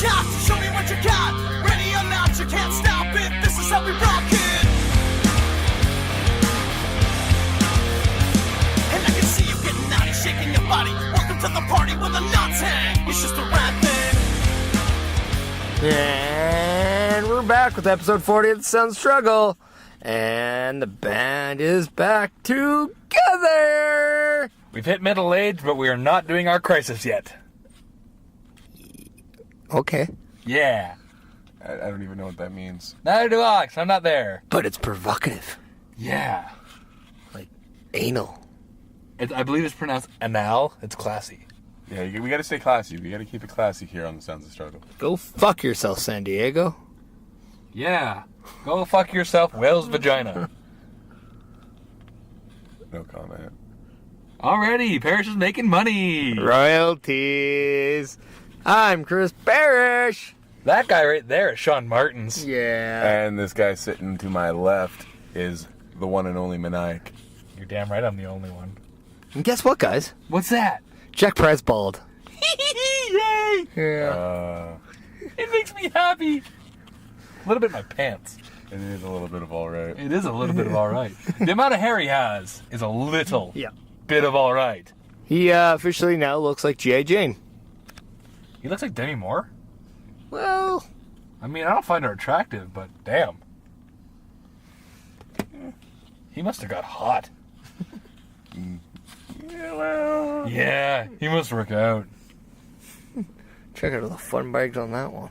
shot, show me what you got. Ready or not, you can't stop it. This is how we rock it. And I can see you getting naughty, shaking your body. Welcome to the party where the nuts hang. It's just a rap thing. And we're back with episode 40 of the Sun Struggle. And the band is back together. We've hit middle age, but we are not doing our crisis yet. Okay. Yeah. I don't even know what that means. Neither do I, 'cause I'm not there. But it's provocative. Yeah. Like anal. I believe it's pronounced anal. It's classy. Yeah, we got to stay classy. We got to keep it classy here on the Sounds of Struggle. Go fuck yourself, San Diego. Yeah. Go fuck yourself, whale's vagina. No comment. Already, Parrish is making money. Royalties. I'm Chris Parrish. That guy right there is Shaun Martens. Yeah. And this guy sitting to my left is the one and only Meniac. You're damn right I'm the only one. And guess what, guys? What's that? Jack Price bald. Yay! Yeah. It makes me happy. A little bit in my pants. It is a little bit of all right. It is a little bit of all right. The amount of hair he has is a little Yeah. bit of all right. He officially now looks like G.I. Jane. He looks like Demi Moore. Well, I mean, I don't find her attractive, but damn. He must have got hot. Yeah, well... Yeah, he must work out. check out the fun bags on that one.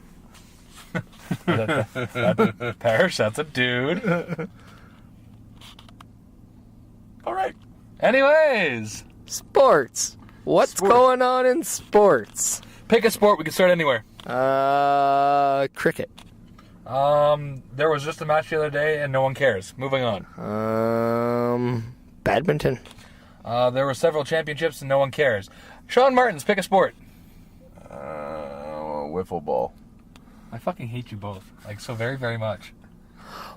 Parrish, that's a dude. All right. Anyways, Sports. What's Sport. going on in sports? pick a sport. We can start anywhere. Cricket. There was just a match the other day, and no one cares. Moving on. Badminton. There were several championships, and no one cares. Shaun Martens, pick a sport. Wiffle ball. I fucking hate you both, like, so very, very much.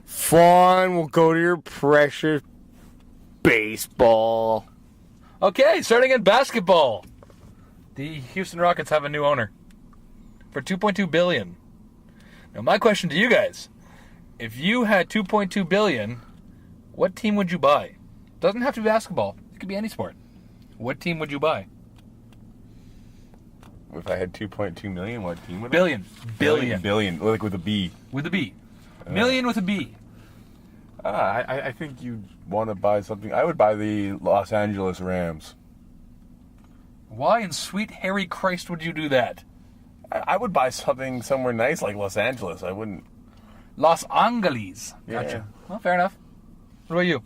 Fine, we'll go to your precious baseball. Okay, starting in basketball. The Houston Rockets have a new owner for $2.2 billion. Now, my question to you guys, if you had $2.2 billion, what team would you buy? Doesn't have to be basketball. It could be any sport. What team would you buy? If I had 2.2 million, what team would Billion. Billion. Billion, like with a B. With a B. Million with a B. I think you'd want to buy something. I would buy the Los Angeles Rams. Why in sweet Harry Christ would you do that? I would buy something somewhere nice like Los Angeles. I wouldn't. Los Angeles. Yeah. Gotcha. Well, fair enough. What about you?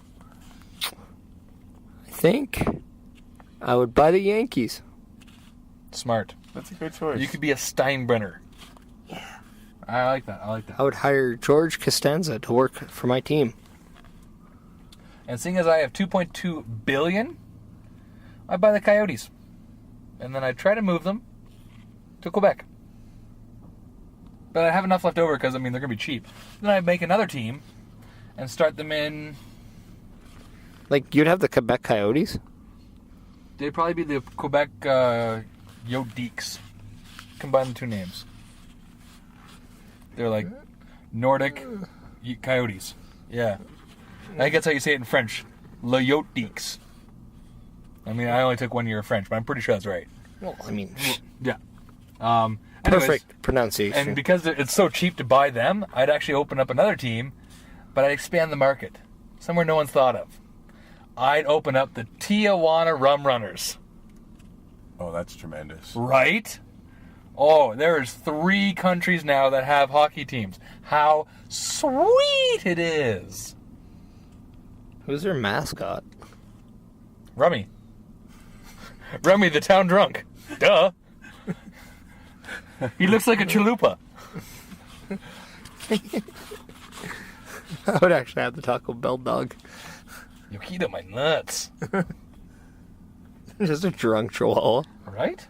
I think I would buy the Yankees. Smart. That's a good choice. You could be a Steinbrenner. Yeah. I like that. I would hire George Costanza to work for my team. And seeing as I have $2.2 billion, I'd buy the Coyotes. And then I'd try to move them to Quebec. But I have enough left over because, I mean, they're going to be cheap. Then I'd make another team and start them in... Like, you'd have the Quebec Coyotes? They'd probably be the Quebec Yodeeks. Combine the two names. They're like Nordic Coyotes. Yeah. I think that's how you say it in French. Le Yodeeks. I mean, I only took 1 year of French, but I'm pretty sure that's right. Well, I mean, Yeah. Anyways, perfect pronunciation. and because it's so cheap to buy them, I'd actually open up another team, but I'd expand the market. Somewhere no one's thought of. I'd open up the Tijuana Rum Runners. Oh, that's tremendous. Right? Oh, there's 3 countries now that have hockey teams. How sweet it is. Who's their mascot? Rummy. Rummy the town drunk. Duh. He looks like a chalupa. I would actually have the Taco Bell dog. You eat up my nuts. Just a drunk chihuahua. Right?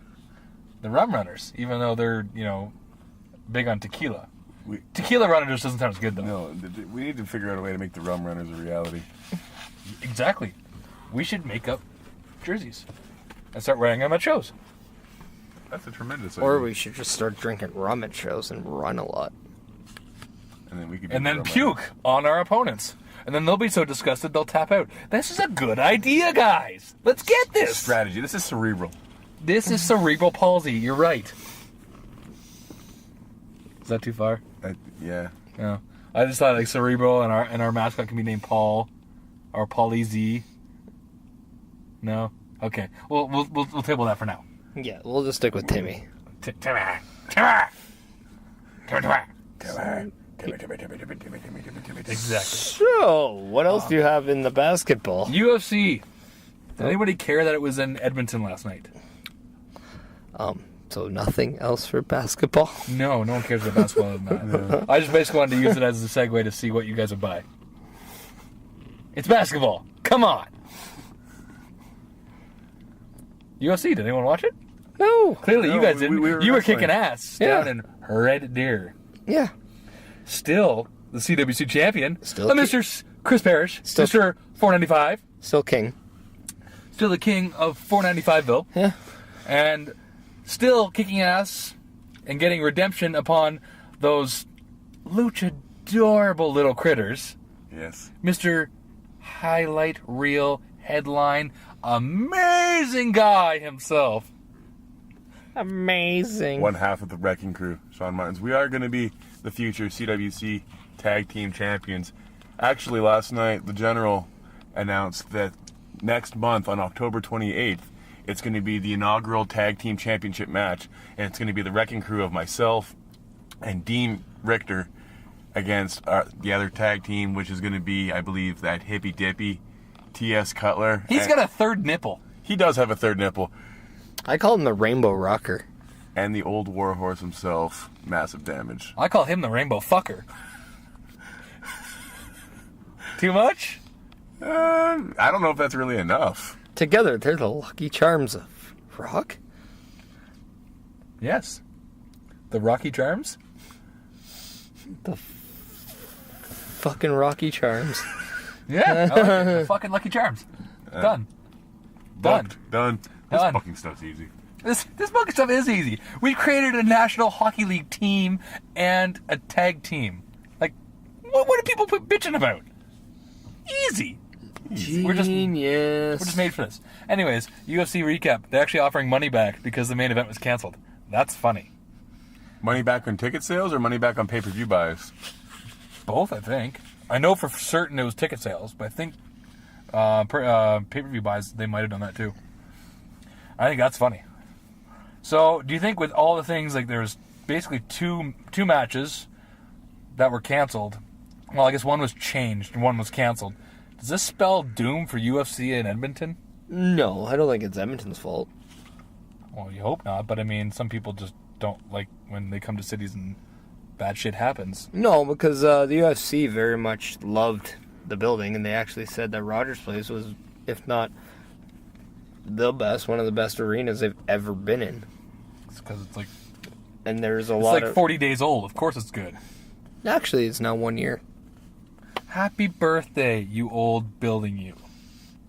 The Rum Runners, even though they're, big on tequila. Tequila Runner just doesn't sound as good, though. No, we need to figure out a way to make the Rum Runners a reality. Exactly. We should make up jerseys and start wearing them at shows. That's a tremendous idea. Or we should just start drinking rum at shows and run a lot. And then we could. And then puke on our opponents. And then they'll be so disgusted they'll tap out. This is a good idea, guys. Let's get this. Strategy. This is cerebral. This is cerebral palsy. You're right. Is that too far? Yeah. No. I just thought like cerebral and our mascot can be named Paul or Paulie Z. No. Okay. We'll table that for now. Yeah, we'll just stick with Timmy. Timmy. Exactly. So, what else do you have in the basketball? UFC. Did anybody care that it was in Edmonton last night? So nothing else for basketball? No one cares about basketball other than that. I just basically wanted to use it as a segue to see what you guys would buy. It's basketball. Come on. UFC, did anyone watch it? No. Clearly, you guys didn't. You were kicking wrestling. ass down in Red Deer. Yeah. Still, the CWC champion. Still Mr. Chris Parrish. Still Mr. 495. Still king. Still the king of 495ville. Yeah. And still kicking ass and getting redemption upon those luchadorable little critters. Yes. Mr. Highlight Reel Headline Amazing Guy himself. Amazing. One half of the Wrecking Crew, Shaun Martens. We are going to be the future CWC Tag Team Champions. Actually, last night, the General announced that next month, on October 28th, it's going to be the inaugural Tag Team Championship match, and it's going to be the Wrecking Crew of myself and Dean Richter against the other tag team, which is going to be, I believe, that hippy dippy T.S. Cutler. He's got a third nipple. He does have a third nipple. I call him the Rainbow Rocker. And the old warhorse himself, Massive Damage. I call him the Rainbow Fucker. Too much? I don't know if that's really enough. Together, they're the Lucky Charms of rock. Yes. The Rocky Charms? The fucking Rocky Charms. Yeah, I like it. The fucking Lucky Charms. Done. Done. Done. This Done. fucking stuff's easy. This fucking stuff is easy. We created a National Hockey League team and a tag team. Like, what are people bitching about? Easy. Genius. We're just made for this. Anyways, UFC recap. They're actually offering money back because the main event was canceled. That's funny. Money back on ticket sales or money back on pay-per-view buys? Both, I think. I know for certain it was ticket sales, but I think pay-per-view buys, they might have done that too. I think that's funny. So, do you think with all the things, like there's basically two matches that were canceled. Well, I guess one was changed and one was canceled. Does this spell doom for UFC in Edmonton? No, I don't think it's Edmonton's fault. Well, you hope not, but I mean, some people just don't like when they come to cities and bad shit happens. No, because the UFC very much loved the building, and they actually said that Rogers Place was, if not the best, one of the best arenas they've ever been in. It's because it's like... And there's a It's lot like of... 40 days old. Of course it's good. Actually, it's now 1 year. Happy birthday, you old building you.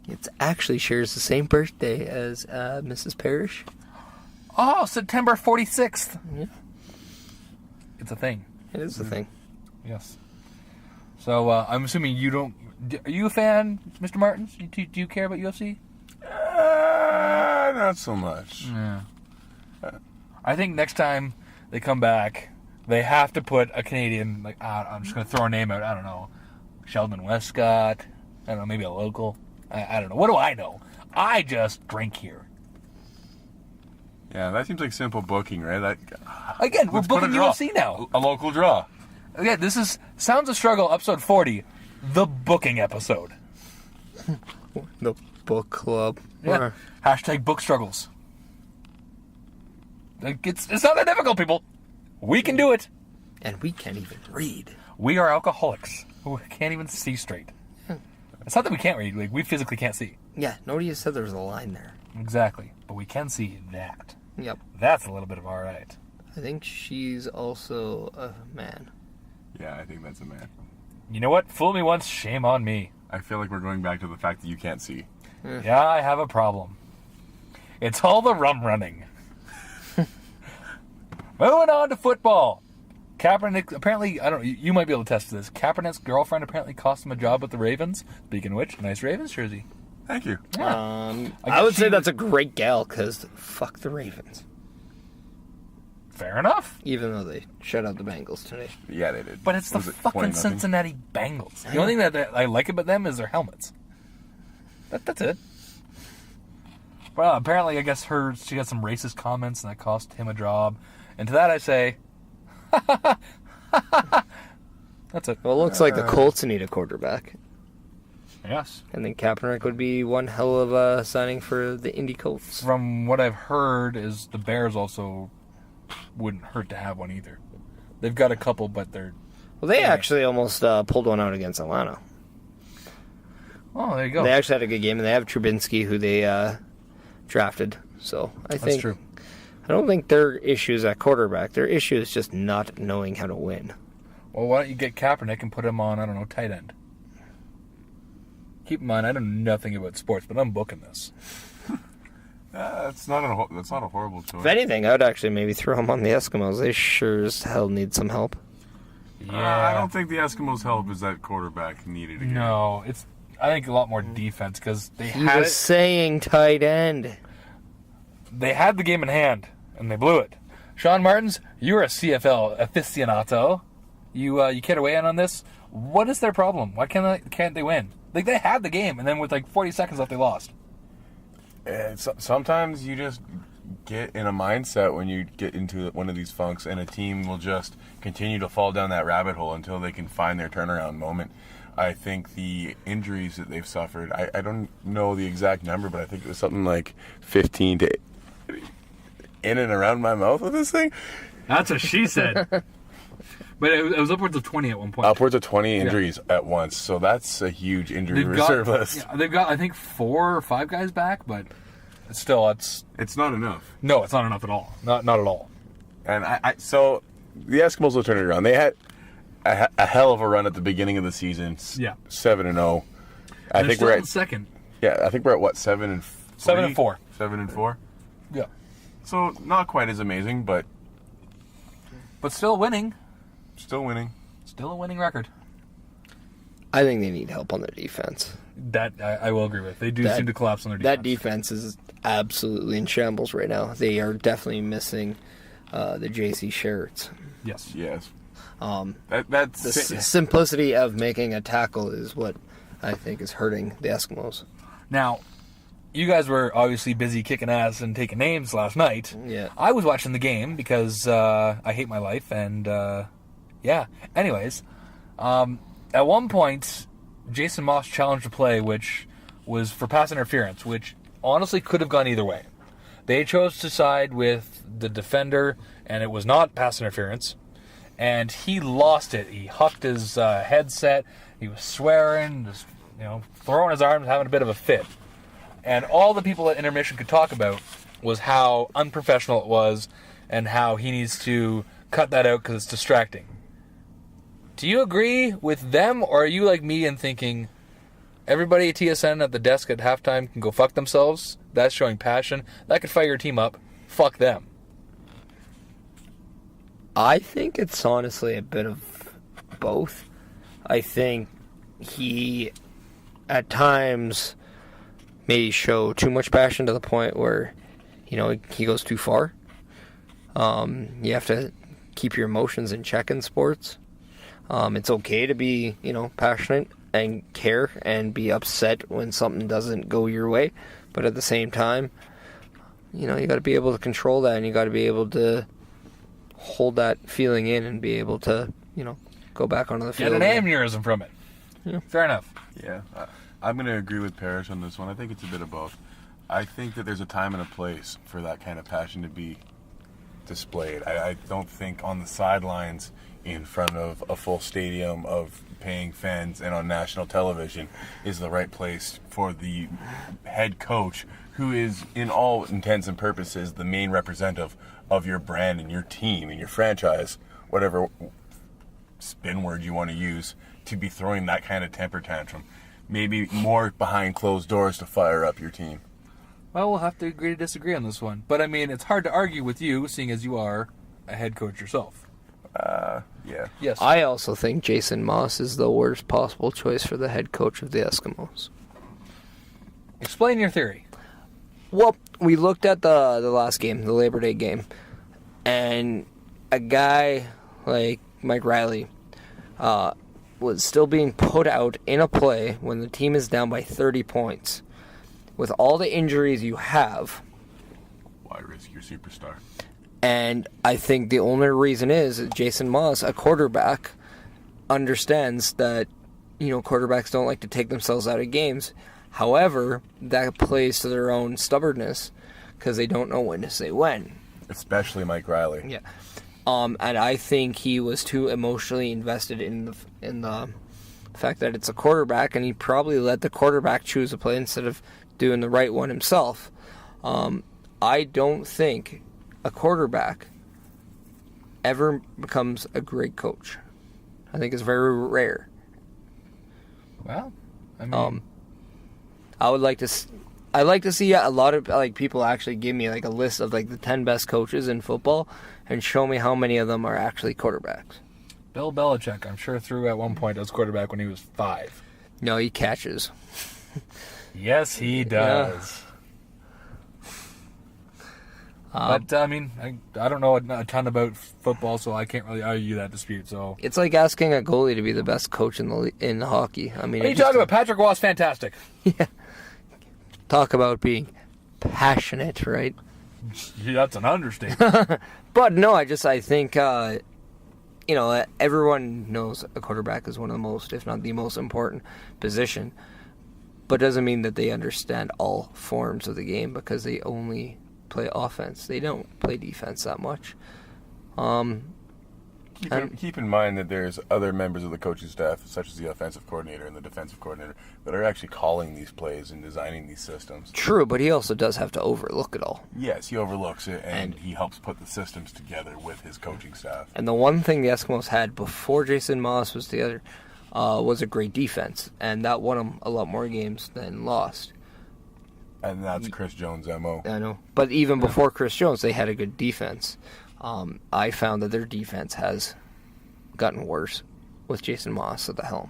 It actually shares the same birthday as Mrs. Parrish. Oh, September 46th. Yeah. It's a thing. It is the thing. Yes. So, I'm assuming you don't... Are you a fan, Mr. Martins? Do you care about UFC? Not so much. Yeah. I think next time they come back, they have to put a Canadian, like, I'm just going to throw a name out, I don't know, Sheldon Westcott, I don't know, maybe a local, I don't know. What do I know? I just drink here. Yeah, that seems like simple booking, right? Again, we're Let's put a booking draw. UFC now. A local draw. Again, this is Sounds of Struggle, episode 40, the booking episode. The book club. Yeah. Hashtag book struggles. Like, it's not that difficult, people. We can do it. And we can't even read. We are alcoholics who can't even see straight. It's not that we can't read, like, we physically can't see. Yeah, nobody said there was a line there. Exactly. But we can see that. Yep. That's a little bit of alright. I think she's also a man. Yeah, I think that's a man. You know what? Fool me once, shame on me. I feel like we're going back to the fact that you can't see. Yeah, I have a problem. It's all the rum running. Moving on to football. Kaepernick, apparently, I don't know, you might be able to test this. Kaepernick's girlfriend apparently cost him a job with the Ravens. Speaking of which, nice Ravens jersey. Thank you. Yeah. I would say that's a great gal, because fuck the Ravens. Fair enough. Even though they shut out the Bengals today. Yeah, they did. But it's the fucking 20-0? Cincinnati Bengals. The only thing that I like about them is their helmets. That's it. Well, apparently, I guess she got some racist comments, and that cost him a job. And to that I say, that's it. Well, it looks like the Colts need a quarterback. Yes. And then Kaepernick would be one hell of a signing for the Indy Colts. From what I've heard, is the Bears also wouldn't hurt to have one either. They've got a couple, but they're... Well, they actually almost pulled one out against Atlanta. Oh, there you go. They actually had a good game, and they have Trubinsky, who they drafted. So I think... That's true. I don't think their issue is at quarterback. Their issue is just not knowing how to win. Well, why don't you get Kaepernick and put him on, I don't know, tight end? Keep in mind, I know nothing about sports, but I'm booking this. That's not a horrible choice. If anything, I would actually maybe throw him on the Eskimos. They sure as hell need some help. Yeah. I don't think the Eskimos' help is that quarterback needed again. No, it's, I think, a lot more defense, because they He had was saying tight end. They had the game in hand, and they blew it. Shaun Martens, you're a CFL aficionado. You can't weigh in on this. What is their problem? Why can't they win? Like, they had the game, and then with like 40 seconds left, they lost. Sometimes you just get in a mindset when you get into one of these funks, and a team will just continue to fall down that rabbit hole until they can find their turnaround moment. I think the injuries that they've suffered, I don't know the exact number, but I think it was something like 15 to in and around my mouth with this thing. That's what she said. But it was upwards of 20 at one point. Upwards of 20 injuries at once, so that's a huge injury reserve list. Yeah, they've got, I think, 4 or 5 guys back, but still, it's not enough. No, it's not enough at all. Not at all. And so the Eskimos will turn it around. They had a hell of a run at the beginning of the season. Yeah. 7-0. I think we're we're in at second. Yeah, I think we're at what, 7-4? 7-4. 7-4. Yeah. So not quite as amazing, but still winning. Still winning. Still a winning record. I think they need help on their defense. That I will agree with. They do seem to collapse on their defense. That defense is absolutely in shambles right now. They are definitely missing the JC Sherrits. Yes. Yes. The simplicity of making a tackle is what I think is hurting the Eskimos. Now, you guys were obviously busy kicking ass and taking names last night. Yeah. I was watching the game because I hate my life, and yeah. Anyways, at one point, Jason Moss challenged a play which was for pass interference, which honestly could have gone either way. They chose to side with the defender, and it was not pass interference. And he lost it. He hucked his headset. He was swearing, just throwing his arms, having a bit of a fit. And all the people at intermission could talk about was how unprofessional it was, and how he needs to cut that out because it's distracting. Do you agree with them, or are you like me and thinking everybody at TSN at the desk at halftime can go fuck themselves? That's showing passion. That could fire your team up. Fuck them. I think it's honestly a bit of both. I think he, at times, may show too much passion to the point where, he goes too far. You have to keep your emotions in check in sports. It's okay to be, passionate and care and be upset when something doesn't go your way. But at the same time, you got to be able to control that, and you got to be able to hold that feeling in and be able to, go back onto the field. Get an aneurysm from it. Yeah. Fair enough. Yeah. I'm going to agree with Parrish on this one. I think it's a bit of both. I think that there's a time and a place for that kind of passion to be displayed. I don't think on the sidelines in front of a full stadium of paying fans and on national television is the right place for the head coach, who is, in all intents and purposes, the main representative of your brand and your team and your franchise, whatever spin word you want to use, to be throwing that kind of temper tantrum. Maybe more behind closed doors to fire up your team. Well, we'll have to agree to disagree on this one. But, I mean, it's hard to argue with you, seeing as you are a head coach yourself. Yeah. Yes. I also think Jason Moss is the worst possible choice for the head coach of the Eskimos. Explain your theory. Well, we looked at the last game, the Labor Day game, and a guy like Mike Riley was still being put out in a play when the team is down by 30 points. With all the injuries you have, Why risk your superstar? and I think the only reason is that Jason Moss, a quarterback, understands that, quarterbacks don't like to take themselves out of games. However, that plays to their own stubbornness because they don't know when to say when. Especially Mike Riley. Yeah. And I think he was too emotionally invested in the fact that it's a quarterback, and he probably let the quarterback choose a play instead of doing the right one himself. I don't think a quarterback ever becomes a great coach. I think it's very rare. Well, I mean, I'd like to see a lot of people actually give me a list of the 10 best coaches in football and show me how many of them are actually quarterbacks. Bill Belichick, I'm sure, threw at one point as quarterback when he was 5. No, he catches. Yes, he does. But, I mean, I don't know a ton about football, so I can't really argue that dispute. So It's like asking a goalie to be the best coach in hockey. I mean, what are you talking about? Patrick Roy's fantastic. Yeah. Talk about being passionate, right? Yeah, that's an understatement. But no, I think, everyone knows a quarterback is one of the most, if not the most important position. But doesn't mean that they understand all forms of the game because they only play offense. They don't play defense that much. Keep in mind that there's other members of the coaching staff, such as the offensive coordinator and the defensive coordinator, that are actually calling these plays and designing these systems. True, but he also does have to overlook it all. Yes, he overlooks it, and he helps put the systems together with his coaching staff. And the one thing the Eskimos had before Jason Moss was together was a great defense, and that won them a lot more games than lost. And that's Chris Jones' MO. I know. But even before Chris Jones, they had a good defense. I found that their defense has gotten worse with Jason Moss at the helm.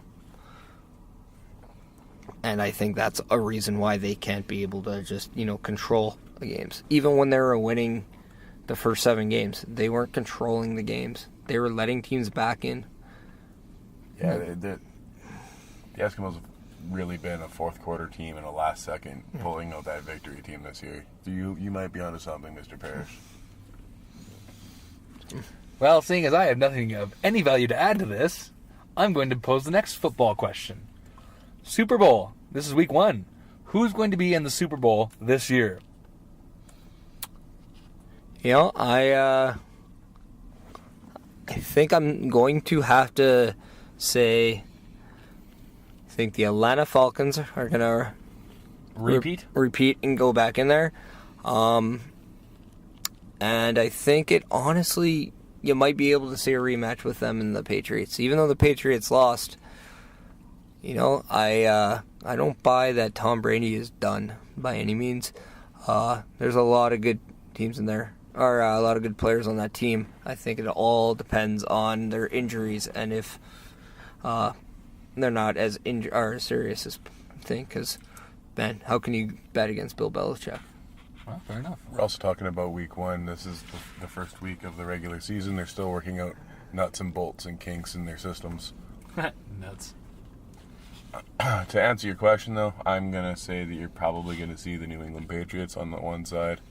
And I think that's a reason why they can't be able to just, control the games. Even when they were winning the first 7 games, they weren't controlling the games. They were letting teams back in. Yeah, the Eskimos have really been a fourth quarter team and a last second pulling out that victory team this year. So you might be onto something, Mr. Parrish. Well, seeing as I have nothing of any value to add to this, I'm going to pose the next football question. Super Bowl. This is week 1. Who's going to be in the Super Bowl this year? I think I'm going to have to say I think the Atlanta Falcons are going to repeat and go back in there. And I think it honestly, you might be able to see a rematch with them and the Patriots. Even though the Patriots lost, I don't buy that Tom Brady is done by any means. There's a lot of good teams in there, or a lot of good players on that team. I think it all depends on their injuries and if they're not as serious as I think. Because, man, how can you bet against Bill Belichick? Well, fair enough. We're also talking about week 1. This is the first week of the regular season. They're still working out nuts and bolts and kinks in their systems. Nuts. To answer your question, though, I'm going to say that you're probably going to see the New England Patriots on the one side,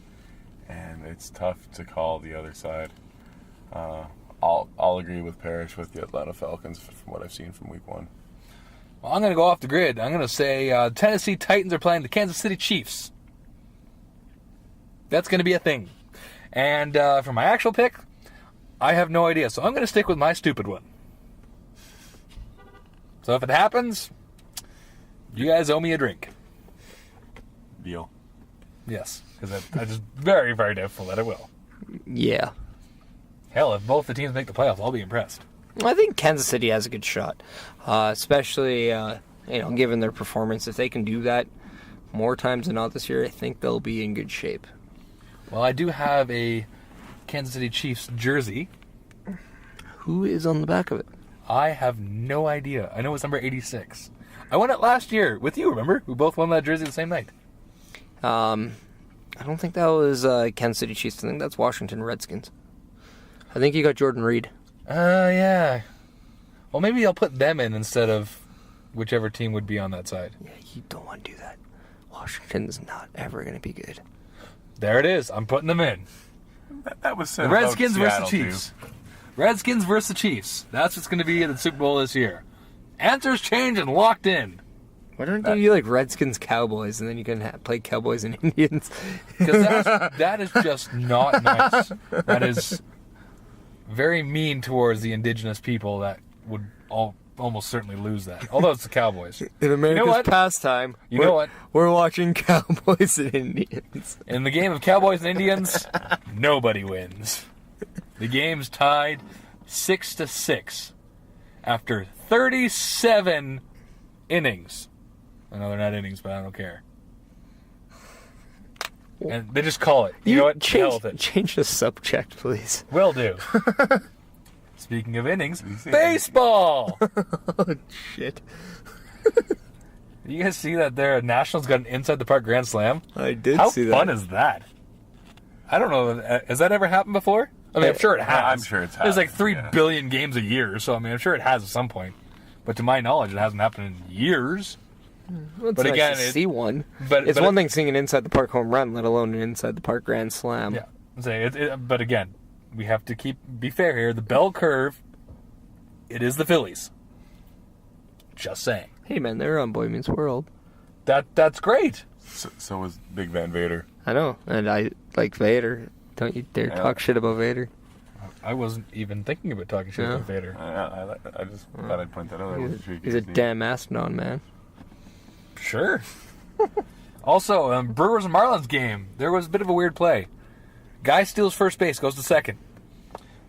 and it's tough to call the other side. I'll agree with Parrish with the Atlanta Falcons from what I've seen from week 1. Well, I'm going to go off the grid. I'm going to say Tennessee Titans are playing the Kansas City Chiefs. That's going to be a thing. And for my actual pick, I have no idea. So I'm going to stick with my stupid one. So if it happens, you guys owe me a drink. Deal. Yes, because I just very, very doubtful that it will. Yeah. Hell, if both the teams make the playoffs, I'll be impressed. I think Kansas City has a good shot, especially given their performance. If they can do that more times than not this year, I think they'll be in good shape. Well, I do have a Kansas City Chiefs jersey. Who is on the back of it? I have no idea. I know it's number 86. I won it last year with you, remember? We both won that jersey the same night. I don't think that was Kansas City Chiefs. I think that's Washington Redskins. I think you got Jordan Reed. Yeah. Well, maybe I'll put them in instead of whichever team would be on that side. Yeah, you don't want to do that. Washington's not ever going to be good. There it is. I'm putting them in. That was said The about Redskins versus the Seattle, Chiefs. Redskins versus the Chiefs. That's what's going to be in the Super Bowl this year. Answers changed and locked in. Why don't you like Redskins Cowboys and then you can play Cowboys and Indians? Because that is just not nice. That is very mean towards the indigenous people that would almost certainly lose that. Although it's the Cowboys. In America's what? pastime, You know what? We're watching Cowboys and Indians. In the game of Cowboys and Indians, nobody wins. The game's tied 6-6 after 37 innings. I know they're not innings, but I don't care. And they just call it. You know what? Hell with it. Change the subject, please. Will do. Speaking of innings, baseball! Oh, shit. You guys see that their Nationals got an inside the park grand slam? I did How see that. fun is that? I don't know. Has that ever happened before? I mean, I'm sure it has. I'm sure it's There's like happened, 3 yeah. billion games a year, so I mean, I'm sure it has at some point. But to my knowledge, it hasn't happened in years. Well, it's But nice again, to see one. but- It's but one thing seeing an inside the park home run, let alone an inside the park grand slam. Yeah. But again, we have to be fair here. The bell curve, it is the Phillies. Just saying. Hey man, they're on Boy Meets World. That's great. So was Big Van Vader. I know, and I like Vader. Don't you dare talk shit about Vader. I wasn't even thinking about talking shit Yeah. about Vader. I just thought I'd point that out. I wasn't sure you He's a could see it. damn mastodon, man. Sure. Also, Brewers and Marlins game. There was a bit of a weird play. Guy steals first base, goes to second.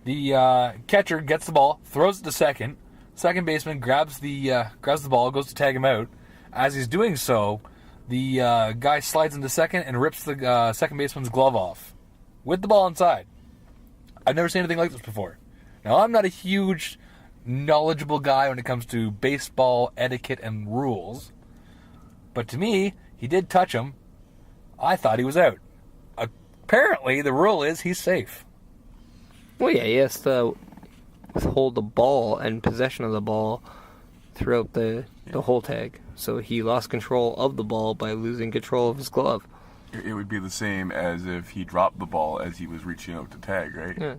The catcher gets the ball, throws it to second. Second baseman grabs the ball, goes to tag him out. As he's doing so, the guy slides into second and rips the second baseman's glove off with the ball inside. I've never seen anything like this before. Now, I'm not a huge knowledgeable guy when it comes to baseball etiquette and rules, but to me, he did touch him. I thought he was out. Apparently, the rule is he's safe. Well, yeah, he has to withhold the ball and possession of the ball throughout the whole tag. So he lost control of the ball by losing control of his glove. It would be the same as if he dropped the ball as he was reaching out to tag, right? Yeah.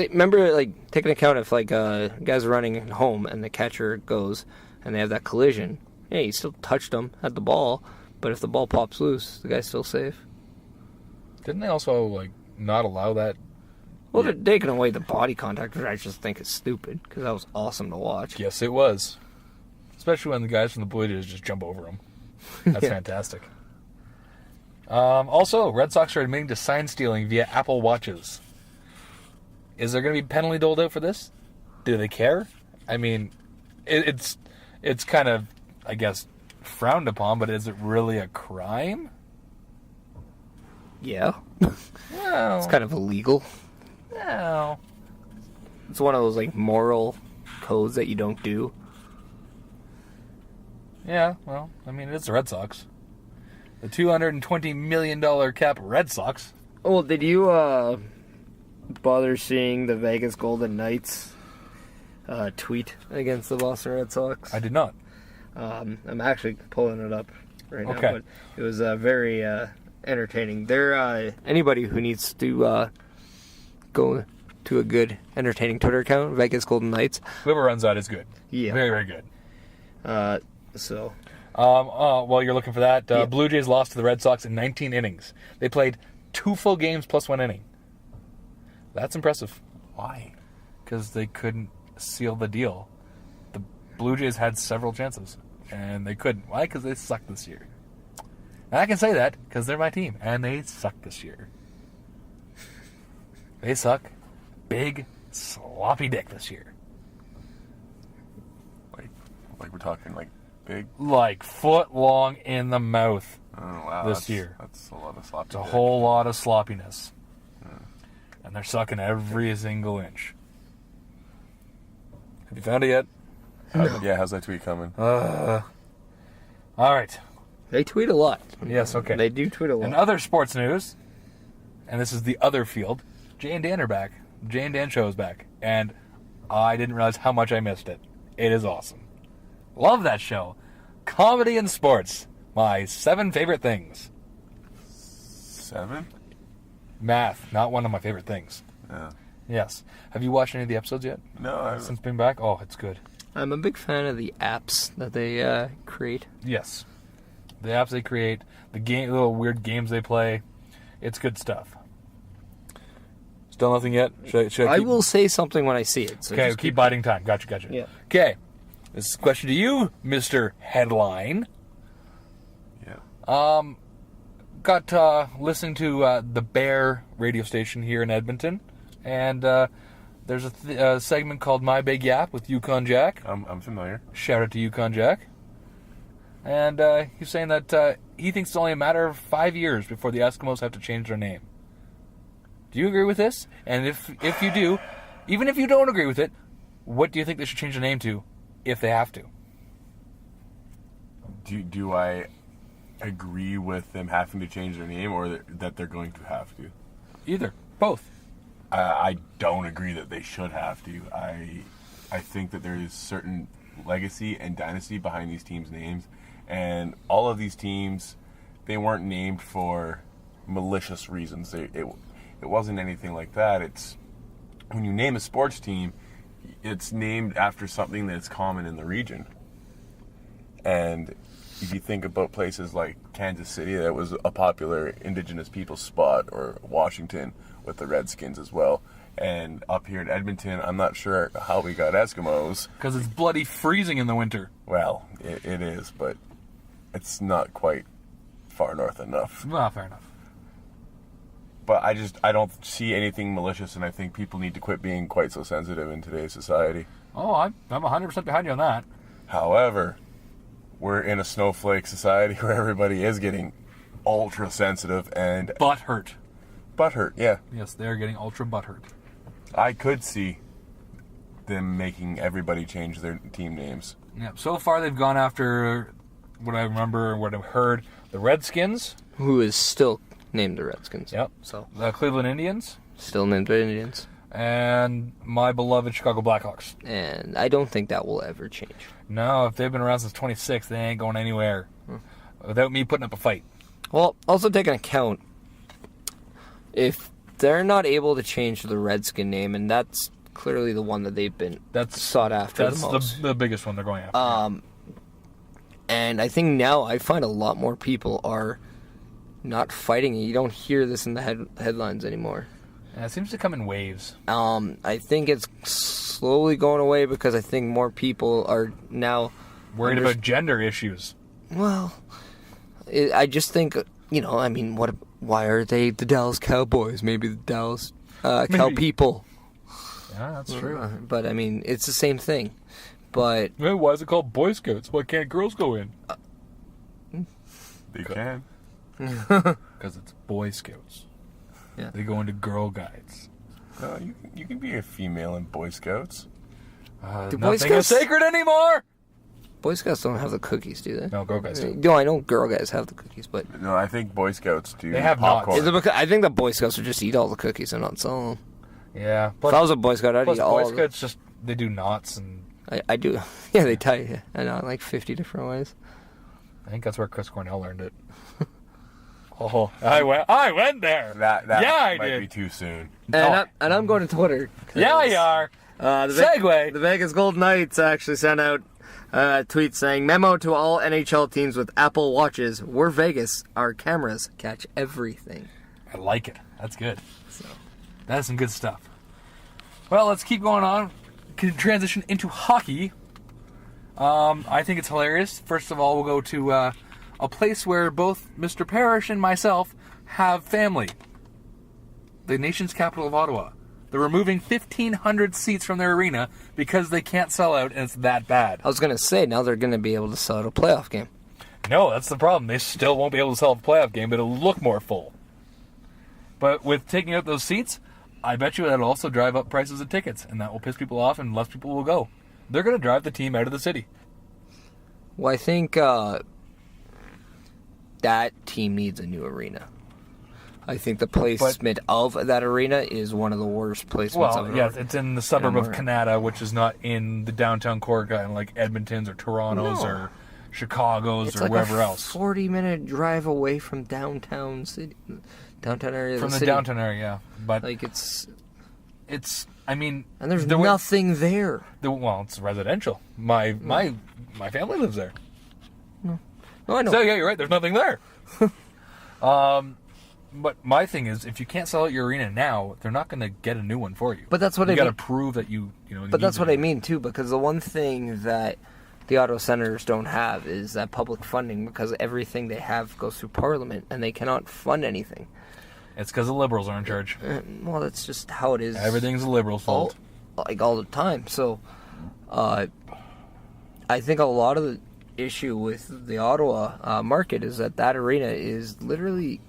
Remember, like, take an account if, like, guys are running home and the catcher goes and they have that collision. Yeah, he still touched him, had the ball, but if the ball pops loose, the guy's still safe. Didn't they also, like, not allow that? Well, they're taking away the body contact, which I just think is stupid, because that was awesome to watch. Yes, it was. Especially when the guys from the Blue Jays just jump over him. That's Yeah. fantastic. Also, Red Sox are admitting to sign stealing via Apple Watches. Is there going to be penalty doled out for this? Do they care? I mean, it's kind of, I guess, frowned upon, but is it really a crime? Yeah. Well, It's kind of illegal. no. It's one of those, like, moral codes that you don't do. Yeah, well, I mean, it's the Red Sox. The $220 million cap Red Sox. Oh, did you bother seeing the Vegas Golden Knights tweet against the Boston Red Sox? I did not. I'm actually pulling it up right now, Okay. but it was very entertaining. They're anybody who needs to go to a good, entertaining Twitter account, Vegas Golden Knights. Whoever runs that is good. Yeah. Very, very good. So While you're looking for that, Yeah. Blue Jays lost to the Red Sox in 19 innings. They played 2 full games plus 1 inning. That's impressive. Why? Because they couldn't seal the deal. The Blue Jays had several chances, and they couldn't. Why? Because they suck this year. And I can say that because they're my team, and they suck this year. They suck. Big, sloppy dick this year. Like we're talking like big. Like foot long in the mouth. Oh wow. This year. That's a lot of sloppy. It's a whole lot of sloppiness. and they're sucking every single inch. Have you found it yet? Yeah, how's that tweet coming? All right. They tweet a lot. Yes, okay. They do tweet a lot. In other sports news, and this is the other field, Jay and Dan are back. Jay and Dan show is back. And I didn't realize how much I missed it. It is awesome. Love that show. Comedy and sports. My 7 favorite things. 7? Math, not one of my favorite things. Yeah. Yes. Have you watched any of the episodes yet? No, Since being back? Oh, it's good. I'm a big fan of the apps that they create. Yes. The apps they create, the little weird games they play. It's good stuff. Still nothing yet? Should I I keep... will say something when I see it. So Okay, just keep biding time. Gotcha. Yeah. Okay. This is a question to you, Mr. Headline. Yeah. Got listening to the Bear radio station here in Edmonton, and there's a segment called My Big Yap with Yukon Jack. I'm familiar. Shout out to Yukon Jack. And he's saying that he thinks it's only a matter of 5 years before the Eskimos have to change their name. Do you agree with this? And if you do, even if you don't agree with it, what do you think they should change the name to if they have to? Do I agree with them having to change their name, or that they're going to have to? Either. Both. I don't agree that they should have to. I think that there is certain legacy and dynasty behind these teams' names, and all of these teams, they weren't named for malicious reasons. It wasn't anything like that. It's when you name a sports team, it's named after something that's common in the region. And if you think about places like Kansas City, that was a popular indigenous people spot, or Washington with the Redskins as well. And up here in Edmonton, I'm not sure how we got Eskimos. Because it's bloody freezing in the winter. Well, it is, but it's not quite far north enough. Well, fair enough. But I don't see anything malicious, and I think people need to quit being quite so sensitive in today's society. Oh, I'm 100% behind you on that. However, we're in a snowflake society where everybody is getting ultra sensitive and Butthurt. butthurt. Yeah, Yes, they're getting ultra butthurt. I could see them making everybody change their team names. Yeah. So far, they've gone after what I remember, what I've heard, the Redskins. Who is still named the Redskins. Yep. So The Cleveland Indians. still named the Indians. And my beloved Chicago Blackhawks. And I don't think that will ever change. No, if they've been around since 26, they ain't going anywhere. Without me putting up a fight. Well, also take into account, if they're not able to change the Redskin name, and that's clearly the one that they've been sought after That's the most. the biggest one they're going after. And I think now I find a lot more people are not fighting it. You don't hear this in the headlines anymore. Yeah, it seems to come in waves. I think it's slowly going away because I think more people are now Worried about gender issues. Well, I just think, I mean, why are they the Dallas Cowboys? Maybe the Dallas Cow People. Yeah, that's true. But, I mean, it's the same thing. But Well, why is it called Boy Scouts? Why can't girls go in? They can. Because it's Boy Scouts. Yeah. They go into Girl Guides. You can be a female in Boy Scouts. Do Boy Nothing is Scouts- sacred anymore! Boy Scouts don't have the cookies, do they? No, Girl Guides do. No, I know Girl Guys have the cookies, but No, I think Boy Scouts do. They have popcorn. is it because I think the Boy Scouts would just eat all the cookies and not sell them. Yeah. If I was a Boy Scout, I'd Plus eat all Boy of them. Scouts just, they do knots, and I do. Yeah, they tie you. I know, like 50 different ways. I think that's where Chris Cornell learned it. Oh, I went there. That Yeah, I might did. be too soon. And I'm going to Twitter. Yeah, you are. Segue. The Vegas Golden Knights actually sent out a tweet saying, "Memo to all NHL teams with Apple Watches. We're Vegas. Our cameras catch everything." I like it. That's good. That's some good stuff. Well, let's keep going on. Can transition into hockey. I think it's hilarious. First of all, we'll go to a place where both Mr. Parrish and myself have family. The nation's capital of Ottawa. They're removing 1,500 seats from their arena because they can't sell out, and it's that bad. I was going to say, now they're going to be able to sell out a playoff game. No, that's the problem. They still won't be able to sell a playoff game, but it'll look more full. But with taking out those seats, I bet you that'll also drive up prices of tickets, and that will piss people off, and less people will go. They're going to drive the team out of the city. Well, I think that team needs a new arena. I think the placement of that arena is one of the worst placements. Well, yeah, it's in the suburb of Canada, which is not in the downtown core, like Edmonton's or Toronto's or Chicago's or wherever else. 40-minute drive away from downtown area. From the city. downtown area, yeah. But like it's. I mean, and there's nothing there. Well, it's residential. My family lives there. No, I know. So yeah, you're right. There's nothing there. But my thing is, if you can't sell out your arena now, they're not going to get a new one for you. But that's what you got to prove that you know. But that's what I mean too, because the one thing that the Ottawa Senators don't have is that public funding, because everything they have goes through Parliament, and they cannot fund anything. It's because the Liberals are in charge. Well, that's just how it is. Everything's the Liberals' fault. All the time. So, I think a lot of the issue with the Ottawa market is that arena is literally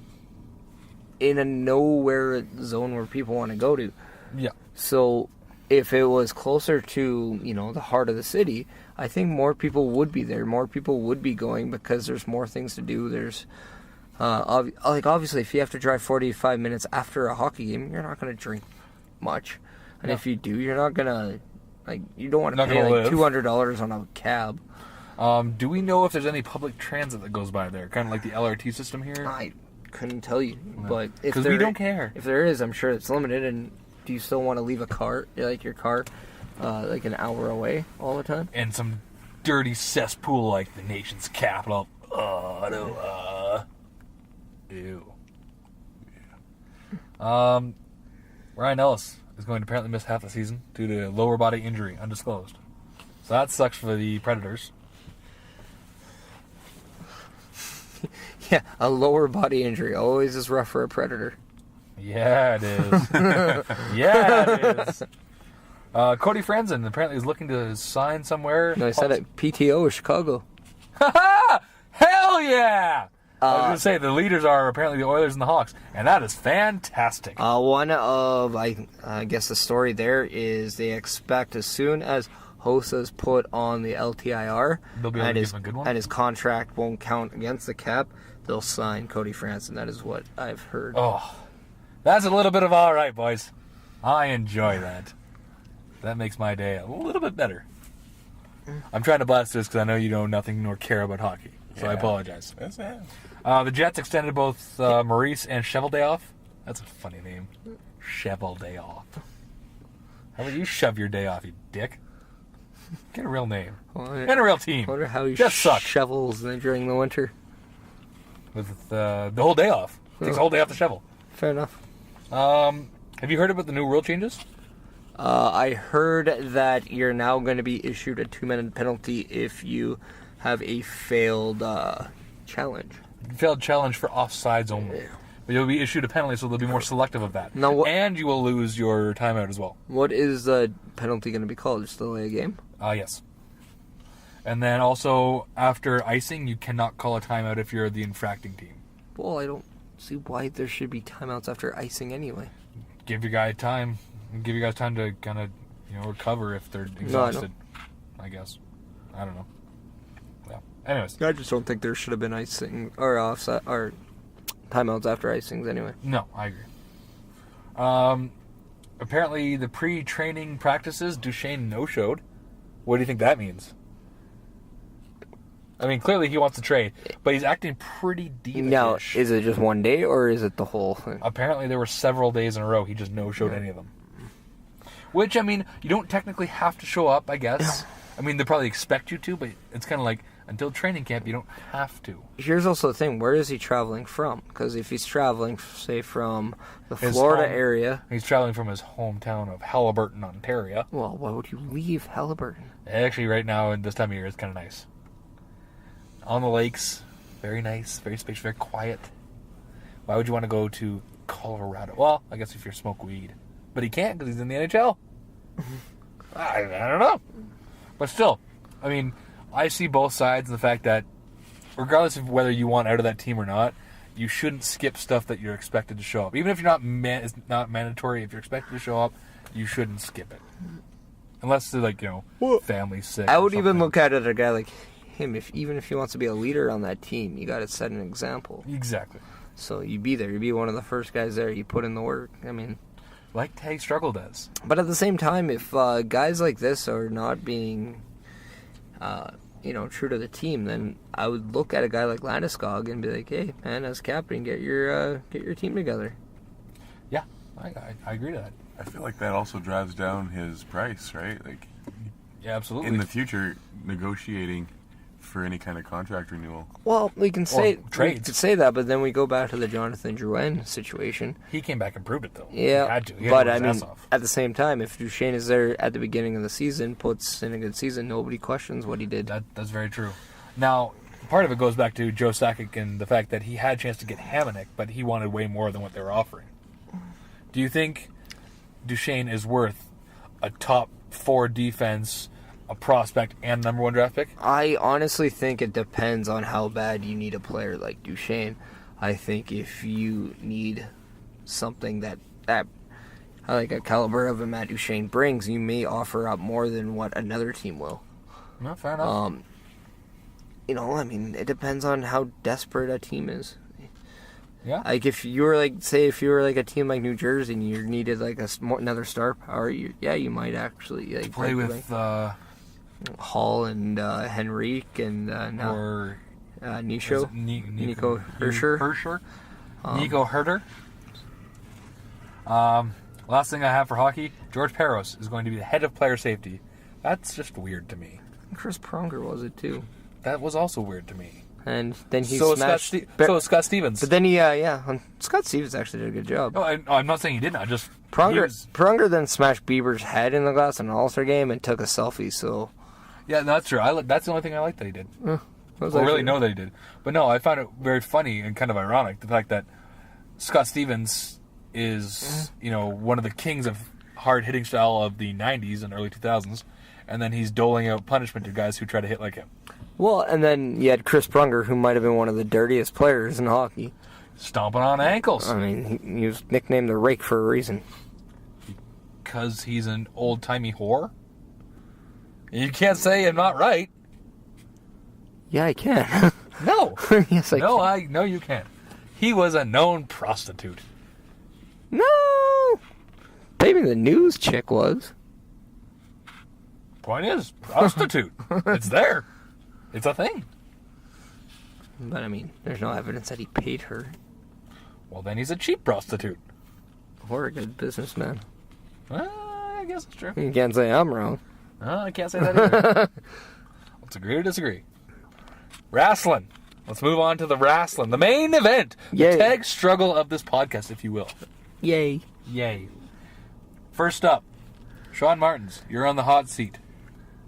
in a nowhere zone where people want to go to. Yeah. So, if it was closer to, the heart of the city, I think more people would be there. More people would be going because there's more things to do. There's... obviously, if you have to drive 45 minutes after a hockey game, you're not going to drink much. And if you do, you're not going to, you don't want to pay $200 on a cab. Do we know if there's any public transit that goes by there? Kind of like the LRT system here? I couldn't tell you. No. But if because we don't care. If there is, I'm sure it's limited. And do you still want to leave your car, an hour away all the time? And some dirty cesspool like the nation's capital, Ottawa. Ew. Yeah. Ryan Ellis is going to apparently miss half the season due to lower body injury, undisclosed. So that sucks for the Predators. Yeah, a lower body injury always is rough for a Predator. Yeah, it is. Yeah, it is. Cody Franzen apparently is looking to sign somewhere. No, I said it. PTO of Chicago. Hell yeah! I was going to say, the leaders are apparently the Oilers and the Hawks, and that is fantastic. One of, I guess the story there is they expect as soon as Hosa's put on the LTIR They'll be able to give him a good one? and his contract won't count against the cap, they'll sign Cody Franson. That is what I've heard. Oh, that's a little bit of all right, boys. I enjoy that. That makes my day a little bit better. I'm trying to blast this because I know you know nothing nor care about hockey. So I apologize. That's it. The Jets extended both Maurice and Cheveldayoff. That's a funny name. Cheveldayoff. How about you shove your day off, you dick? Get a real name. And a real team. I wonder how he just suck. shovels during the winter. With the whole day off. Takes a whole day off to shovel. Fair enough. Have you heard about the new rule changes? I heard that you're now going to be issued a 2-minute penalty if you have a failed challenge. Failed challenge for offsides only. But you'll be issued a penalty, so they'll be more selective of that. Now, and you will lose your timeout as well. What is the penalty going to be called? Just delay a game? Yes. And then also, after icing, you cannot call a timeout if you're the infracting team. Well, I don't see why there should be timeouts after icing anyway. Give your guy time. Give you guys time to kind of, recover if they're exhausted. No, I guess. I don't know. Yeah. Anyways. I just don't think there should have been icing or offset or timeouts after icings anyway. No, I agree. Apparently, the pre-training practices, Duchesne no-showed. What do you think that means? I mean, clearly he wants to trade, but he's acting pretty diva-ish. Now, is it just one day, or is it the whole thing? Apparently, there were several days in a row he just no-showed any of them. Which, I mean, you don't technically have to show up, I guess. I mean, they probably expect you to, but it's kind of like, until training camp, you don't have to. Here's also the thing, where is he traveling from? Because if he's traveling, say, from the Florida area... He's traveling from his hometown of Halliburton, Ontario. Well, why would you leave Halliburton? Actually, right now, in this time of year, it's kind of nice. On the lakes, very nice, very spacious, very quiet. Why would you want to go to Colorado? Well, I guess if you're smoke weed. But he can't because he's in the NHL. I don't know. But still, I mean, I see both sides in the fact that regardless of whether you want out of that team or not, you shouldn't skip stuff that you're expected to show up. Even if you're it's not mandatory, if you're expected to show up, you shouldn't skip it. Unless they're like, family sick. I would even look at it a guy like him, even if he wants to be a leader on that team, you got to set an example. Exactly. So you be there. You be one of the first guys there. You put in the work. I mean, like Tag Struggle does. But at the same time, if guys like this are not being, true to the team, then I would look at a guy like Landeskog and be like, "Hey, man, as captain, get your team together." Yeah, I agree to that. I feel like that also drives down his price, right? Like, yeah, absolutely. in the future, negotiating for any kind of contract renewal. Well, we can say trades. We could say that, but then we go back to the Jonathan Drouin situation. He came back and proved it, though. Yeah, he had to. But I mean, at the same time, if Duchesne is there at the beginning of the season, puts in a good season, nobody questions what he did. That's very true. Now, part of it goes back to Joe Sakic and the fact that he had a chance to get Hamonic, but he wanted way more than what they were offering. Do you think Duchesne is worth a top 4 defense, a prospect, and number 1 draft pick? I honestly think it depends on how bad you need a player like Duchesne. I think if you need something that like a caliber of a Matt Duchesne brings, you may offer up more than what another team will. No, fair enough. I mean, it depends on how desperate a team is. Yeah. Like if you were like a team like New Jersey and you needed like another star power, you might actually like play with Hall and Henrique and or Nico Nico Hersher. Nico Herter. Last thing I have for hockey, George Peros is going to be the head of player safety. That's just weird to me. Chris Pronger was it too. That was also weird to me. And then he smashed... So is Scott Stevens. But then Scott Stevens actually did a good job. No, I'm not saying he didn't. I just... Pronger then smashed Bieber's head in the glass in an All-Star game and took a selfie, so... Yeah, that's true. That's the only thing I like that he did. I really know that he did. But no, I found it very funny and kind of ironic, the fact that Scott Stevens is, one of the kings of hard-hitting style of the 90s and early 2000s, and then he's doling out punishment to guys who try to hit like him. Well, and then you had Chris Pronger, who might have been one of the dirtiest players in hockey. Stomping on ankles. I mean, he was nicknamed the Rake for a reason. Because he's an old-timey whore? You can't say I'm not right. Yeah, I can. No. Yes, I can. No, you can't. He was a known prostitute. No! Maybe the news chick was. Point is, prostitute. It's there. It's a thing. But, I mean, there's no evidence that he paid her. Well, then he's a cheap prostitute. Or a good businessman. I guess it's true. You can't say I'm wrong. I can't say that either. Let's agree to disagree. Wrestling. Let's move on to the wrestling. The main event. Yay. The tag struggle of this podcast, if you will. Yay. First up, Shaun Martens. You're on the hot seat.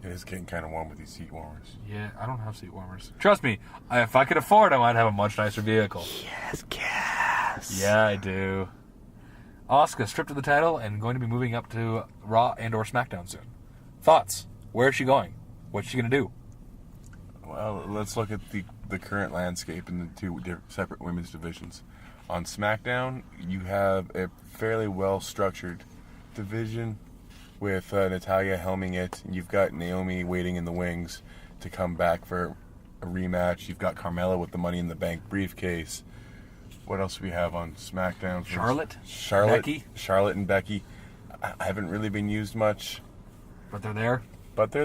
It is getting kind of warm with these seat warmers. Yeah, I don't have seat warmers. Trust me, if I could afford them, I'd have a much nicer vehicle. Yes, gas. Yeah, I do. Asuka stripped of the title and going to be moving up to Raw and or SmackDown soon. Thoughts? Where is she going? What's she going to do? Well, let's look at the current landscape in the two separate women's divisions. On SmackDown, you have a fairly well-structured division with Natalya helming it. You've got Naomi waiting in the wings to come back for a rematch. You've got Carmella with the Money in the Bank briefcase. What else do we have on SmackDown? Charlotte, Becky. Charlotte and Becky. I haven't really been used much. But they're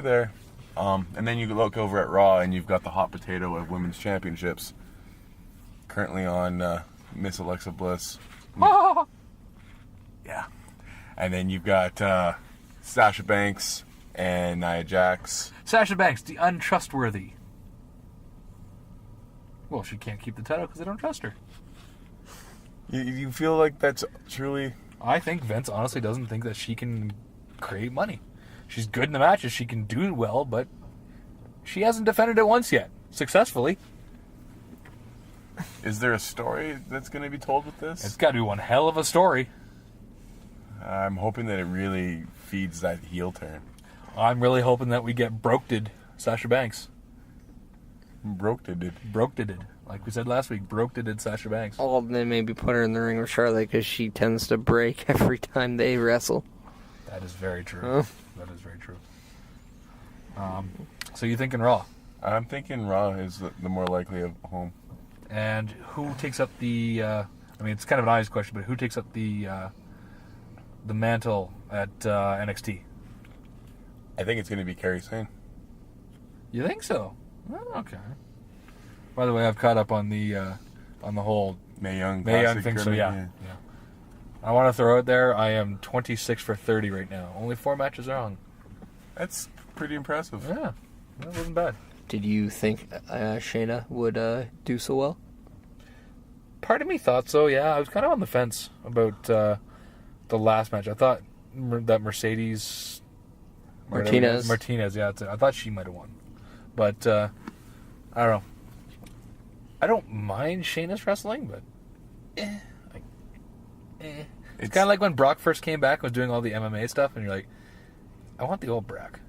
there. And then you look over at Raw, and you've got the hot potato of women's championships. Currently on Miss Alexa Bliss. Yeah. And then you've got Sasha Banks and Nia Jax. Sasha Banks, the untrustworthy. Well, she can't keep the title because they don't trust her. You feel like that's truly... I think Vince honestly doesn't think that she can create money. She's good in the matches. She can do it well, but she hasn't defended it once yet, successfully. Is there a story that's going to be told with this? It's got to be one hell of a story. I'm hoping that it really feeds that heel turn. I'm really hoping that we get broked Sasha Banks. Broke did. Broke did. Like we said last week, broke did Sasha Banks. Oh, then maybe put her in the ring with Charlotte because she tends to break every time they wrestle. That is very true. Huh? That is very true. So you thinking Raw? I'm thinking Raw is the more likely of home. And who takes up the? I mean, it's kind of an obvious question, but who takes up the mantle at NXT? I think it's going to be Kairi Sane. You think so? Oh, okay. By the way, I've caught up on the whole Mae Young thing. So yeah. I want to throw it there. I am 26 for 30 right now. Only 4 matches wrong. That's pretty impressive. Yeah, that wasn't bad. Did you think Shayna would do so well? Part of me thought so. Yeah, I was kind of on the fence about the last match. I thought that Martinez. Yeah, I thought she might have won, but I don't know. I don't mind Shayna's wrestling, but It's kind of like when Brock first came back and was doing all the MMA stuff, and you're like, I want the old Brock.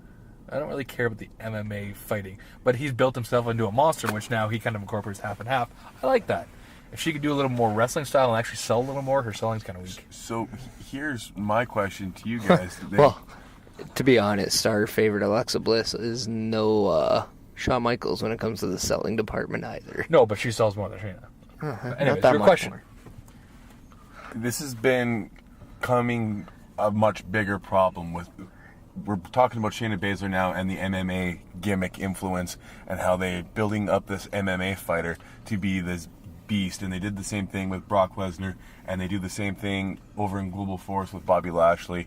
I don't really care about the MMA fighting, but he's built himself into a monster, which now he kind of incorporates half and half. I like that. If she could do a little more wrestling style and actually sell a little more, her selling's kind of weak. So here's my question to you guys. Well, to be honest, our favorite Alexa Bliss is no Shawn Michaels when it comes to the selling department either. No, but she sells more than Shayna. Anyways, Not that your much question. more. This has been coming a much bigger problem with. We're talking about Shayna Baszler now and the MMA gimmick influence and how they're building up this MMA fighter to be this beast. And they did the same thing with Brock Lesnar, and they do the same thing over in Global Force with Bobby Lashley.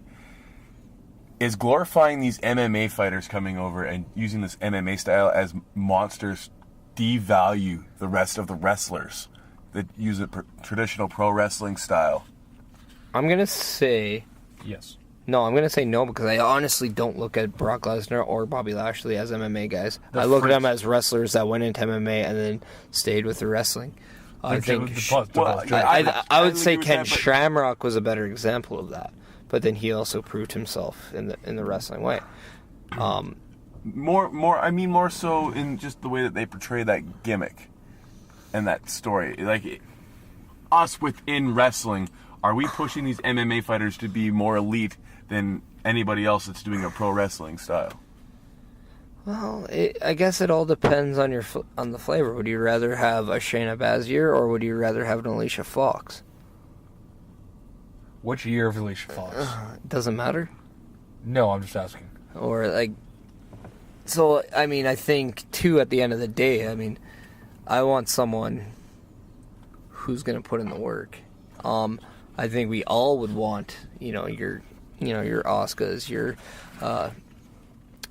Is glorifying these MMA fighters coming over and using this MMA style as monsters devalue the rest of the wrestlers that use a traditional pro wrestling style? I'm going to say... Yes. No, I'm going to say no because I honestly don't look at Brock Lesnar or Bobby Lashley as MMA guys. I look at them as wrestlers that went into MMA and then stayed with the wrestling. I think... I would say Ken Shamrock was a better example of that. But then he also proved himself in the wrestling way. More so in just the way that they portray that gimmick and that story. Like, us within wrestling, are we pushing these MMA fighters to be more elite than anybody else that's doing a pro wrestling style? Well, I guess it all depends on on the flavor. Would you rather have a Shayna Baszler or would you rather have an Alicia Fox? Which year of Alicia Fox? It doesn't matter. No, I'm just asking. Or like, so I mean, I think too. At the end of the day, I mean, I want someone who's going to put in the work. I think we all would want, your Asukas,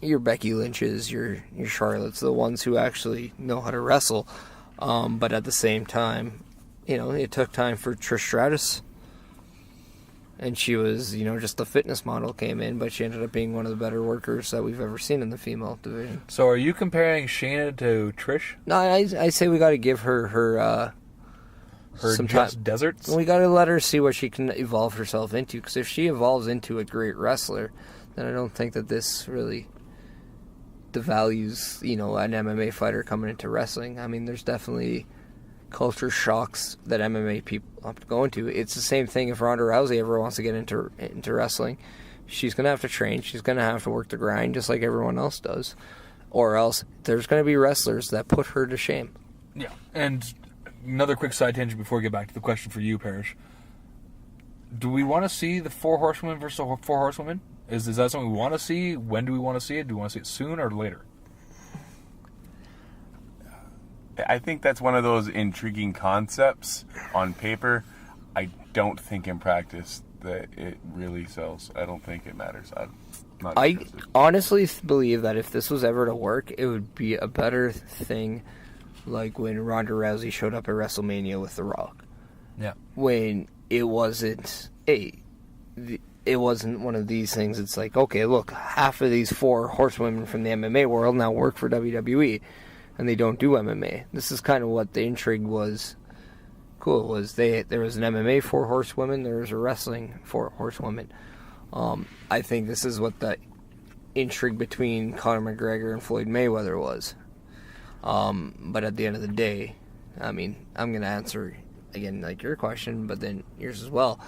your Becky Lynches, your Charlottes, the ones who actually know how to wrestle. But at the same time, it took time for Trish Stratus. And she was, just the fitness model came in, but she ended up being one of the better workers that we've ever seen in the female division. So are you comparing Shayna to Trish? No, I say we got to give her some just time. deserts? We got to let her see what she can evolve herself into. Because if she evolves into a great wrestler, then I don't think that this really devalues, an MMA fighter coming into wrestling. I mean, there's definitely culture shocks that MMA people have to go into. It's the same thing if Ronda Rousey ever wants to get into wrestling. She's going to have to train. She's going to have to work the grind just like everyone else does. Or else there's going to be wrestlers that put her to shame. Yeah. And another quick side tangent before we get back to the question for you, Parrish. Do we want to see the 4 horsewomen versus the 4 horsewomen? Is that something we want to see? When do we want to see it? Do we want to see it soon or later? I think that's one of those intriguing concepts on paper. I don't think in practice that it really sells. I don't think it matters. I honestly believe that if this was ever to work, it would be a better thing like when Ronda Rousey showed up at WrestleMania with The Rock. Yeah. When it wasn't it wasn't one of these things. It's like, okay, look, half of these 4 horsewomen from the MMA world now work for WWE. And they don't do MMA. This is kind of what the intrigue was. Cool. There was an MMA 4 horsewomen. There was a wrestling 4 horsewomen. I think this is what the intrigue between Conor McGregor and Floyd Mayweather was. But at the end of the day, I mean, I'm going to answer, again, like your question, but then yours as well.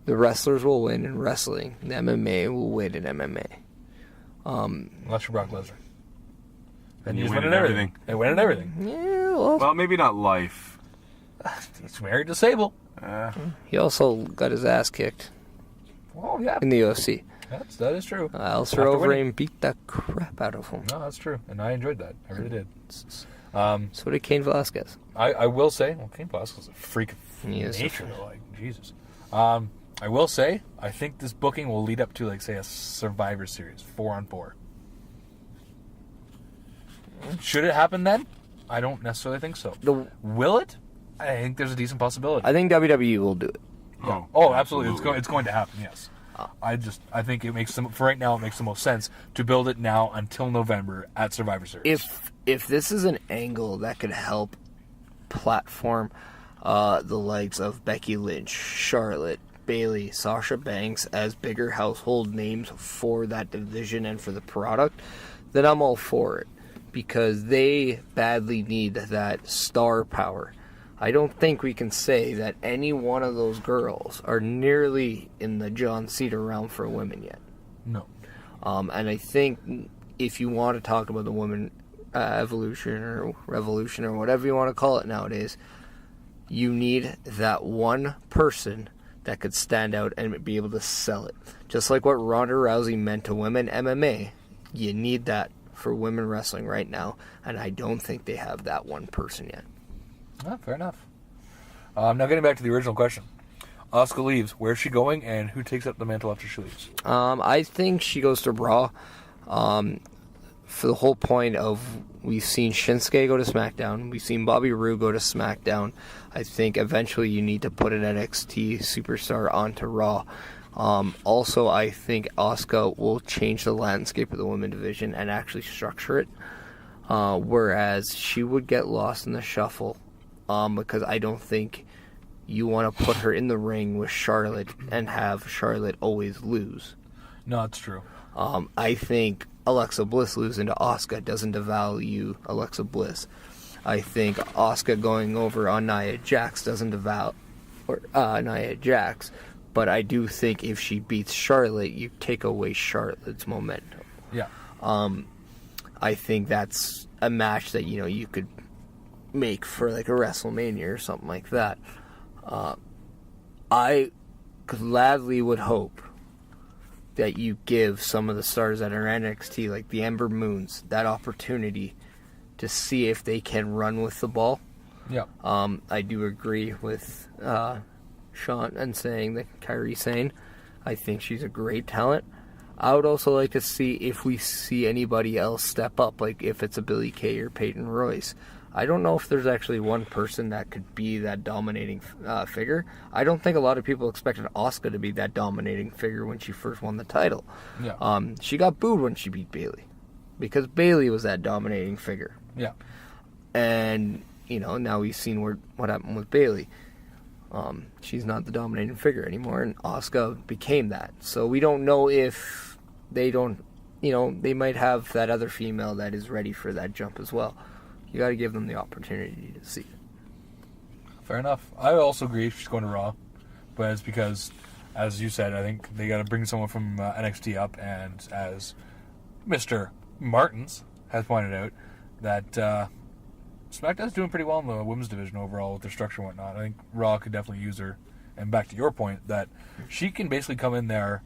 The wrestlers will win in wrestling. The MMA will win in MMA. Unless you're Brock Lesnar. Then You he's win winning in everything. They win in everything. Yeah, Well, maybe not life. He's married to Sable. he also got his ass kicked Oh, yeah. in the UFC. That is true. Alistair After winning. Overeem beat the crap out of him. No, that's true. And I enjoyed that. I really did. So did Cain Velasquez. I will say, well, Cain Velasquez is a freak of He is a nature, freak. though. Like, Jesus. I will say, I think this booking will lead up to, like, say, a Survivor Series, 4-on-4. Should it happen then? I don't necessarily think so. Will it? I think there's a decent possibility. I think WWE will do it. Oh, absolutely. It's going to happen, yes. I think it makes for right now, it makes the most sense to build it now until November at Survivor Series. If this is an angle that could help platform the likes of Becky Lynch, Charlotte, Bayley, Sasha Banks as bigger household names for that division and for the product, then I'm all for it. Because they badly need that star power. I don't think we can say that any one of those girls are nearly in the John Cena realm for women yet. No. And I think if you want to talk about the women evolution or revolution or whatever you want to call it nowadays, you need that one person that could stand out and be able to sell it. Just like what Ronda Rousey meant to women MMA, you need that for women wrestling right now, and I don't think they have that one person yet. Fair enough. Now getting back to the original question. Asuka leaves. Where's she going, and who takes up the mantle after she leaves? I think she goes to Raw. For the whole point of, we've seen Shinsuke go to SmackDown, we've seen Bobby Roode go to SmackDown. I think eventually you need to put an NXT superstar onto Raw. Also, I think Asuka will change the landscape of the women division and actually structure it. Whereas she would get lost in the shuffle, because I don't think you want to put her in the ring with Charlotte and have Charlotte always lose. No, it's true. I think Alexa Bliss losing to Asuka doesn't devalue Alexa Bliss. I think Asuka going over on Nia Jax doesn't devalue Nia Jax. But I do think if she beats Charlotte, you take away Charlotte's momentum. Yeah. I think that's a match that, you could make for like a WrestleMania or something like that. I gladly would hope that you give some of the stars that are NXT, like the Ember Moons, that opportunity to see if they can run with the ball. Yeah. I do agree with Sean and saying that Kairi Sane, I think she's a great talent. I would also like to see if we see anybody else step up, like if it's a Billie Kay or Peyton Royce. I don't know if there's actually one person that could be that dominating figure. I don't think a lot of people expected Asuka to be that dominating figure when she first won the title. Yeah. She got booed when she beat Bayley because Bayley was that dominating figure. Yeah. And, now we've seen what happened with Bayley. She's not the dominating figure anymore, and Asuka became that. So we don't know if they don't, they might have that other female that is ready for that jump as well. You got to give them the opportunity to see it. Fair enough. I also agree she's going to Raw, but it's because, as you said, I think they got to bring someone from NXT up, and as Mr. Martens has pointed out, that SmackDown's doing pretty well in the women's division overall with their structure and whatnot. I think Raw could definitely use her. And back to your point, that she can basically come in there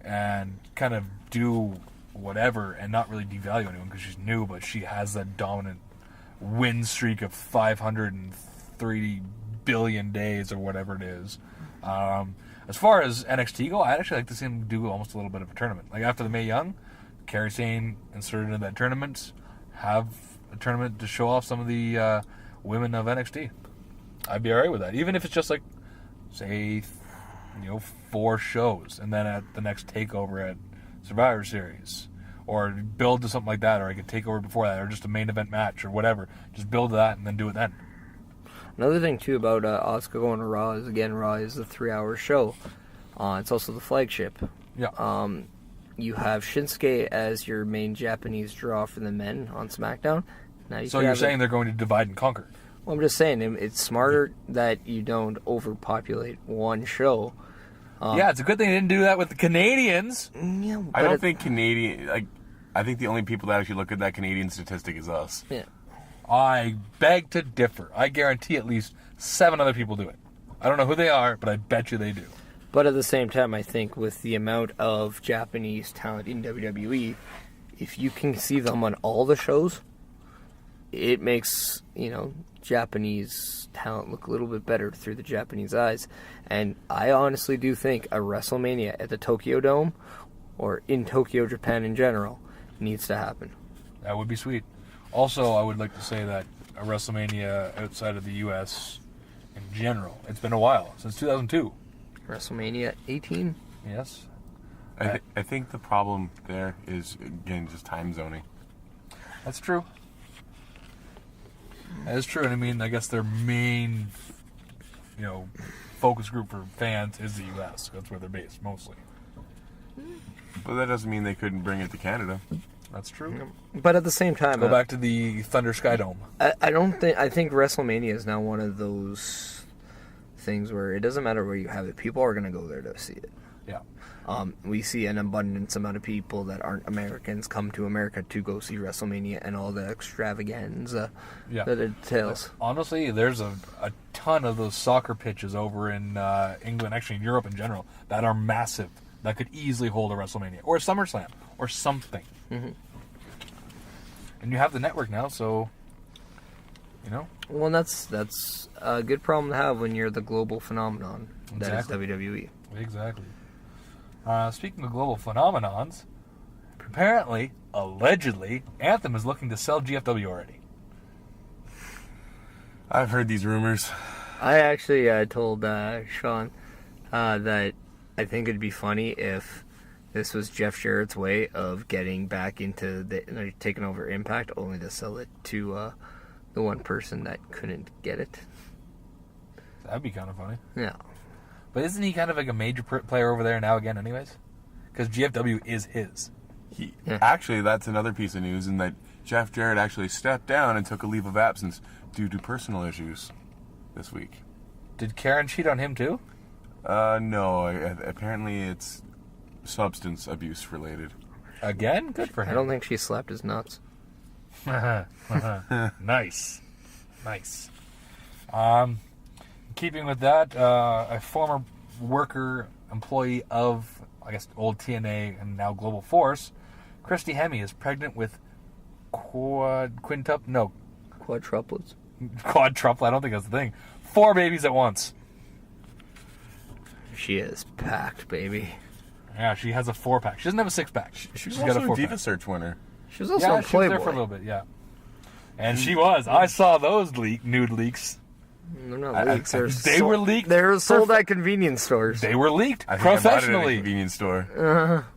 and kind of do whatever and not really devalue anyone because she's new, but she has that dominant win streak of 530 billion days or whatever it is. As far as NXT go, I'd actually like to see them do almost a little bit of a tournament. Like after the Mae Young, Kairi Sane inserted into that tournament, have a tournament to show off some of the women of NXT. I'd be alright with that. Even if it's just like, say, 4 shows, and then at the next takeover at Survivor Series, or build to something like that, or I could take over before that, or just a main event match, or whatever. Just build that and then do it then. Another thing, too, about Asuka going to Raw is, again, Raw is a 3-hour show. It's also the flagship. Yeah. You have Shinsuke as your main Japanese draw for the men on SmackDown. Now So you're saying they're going to divide and conquer? Well, I'm just saying it's smarter that you don't overpopulate one show. Yeah, it's a good thing they didn't do that with the Canadians. Yeah, I don't think I think the only people that actually look at that Canadian statistic is us. Yeah. I beg to differ. I guarantee at least 7 other people do it. I don't know who they are, but I bet you they do. But at the same time, I think with the amount of Japanese talent in WWE, if you can see them on all the shows, it makes, Japanese talent look a little bit better through the Japanese eyes. And I honestly do think a WrestleMania at the Tokyo Dome, or in Tokyo, Japan in general, needs to happen. That would be sweet. Also, I would like to say that a WrestleMania outside of the U.S. in general, it's been a while, since 2002. WrestleMania 18? Yes. I think the problem there is, again, just time zoning. That's true. That is true, and I mean, I guess their main, focus group for fans is the U.S. That's where they're based, mostly. But that doesn't mean they couldn't bring it to Canada. That's true. But at the same time... Go back to the Thunder Sky Dome. I think WrestleMania is now one of those things where it doesn't matter where you have it. People are going to go there to see it. Yeah. We see an abundance amount of people that aren't Americans come to America to go see WrestleMania and all the extravaganza that it entails. Honestly, there's a ton of those soccer pitches over in England, actually in Europe in general, that are massive, that could easily hold a WrestleMania or a SummerSlam or something. Mm-hmm. And you have the network now, so Well, that's a good problem to have when you're the global phenomenon that is WWE. Exactly. Speaking of global phenomenons, apparently, allegedly, Anthem is looking to sell GFW already. I've heard these rumors. I actually told Shaun that I think it'd be funny if this was Jeff Jarrett's way of getting back into taking over Impact, only to sell it to the one person that couldn't get it. That'd be kind of funny. Yeah. But isn't he kind of like a major player over there now again anyways? Because GFW is his. Actually, that's another piece of news, in that Jeff Jarrett actually stepped down and took a leave of absence due to personal issues this week. Did Karen cheat on him too? No. Apparently it's substance abuse related. Again? Good for him. I don't think she slapped his nuts. Nice. Keeping with that, a former employee of, I guess, old TNA and now Global Force, Christy Hemme is pregnant with Quadruplets. Quadruple, I don't think that's the thing. 4 babies at once. She is packed, baby. Yeah, she has a 4-pack. She doesn't have a 6-pack. She's got a also a 4-pack. Diva Search winner. She was also a she was Playboy. there for a little bit, yeah. And she was. I saw those nude leaks. They're not leaks. They were leaked. They were sold at convenience stores. They were leaked I think I bought it at a professionally. convenience store.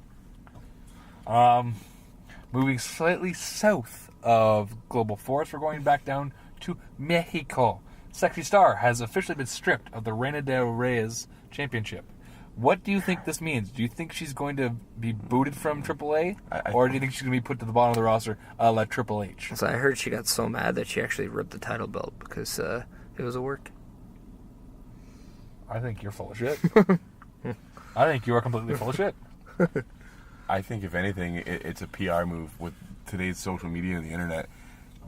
Moving slightly south of Global Force, we're going back down to Mexico. Sexy Star has officially been stripped of the Reina del Reyes Championship. What do you think this means? Do you think she's going to be booted from AAA? Or do you think she's going to be put to the bottom of the roster like Triple H? So I heard she got so mad that she actually ripped the title belt because it was a work. I think you're full of shit. I think you are completely full of shit. I think, if anything, it's a PR move with today's social media and the internet.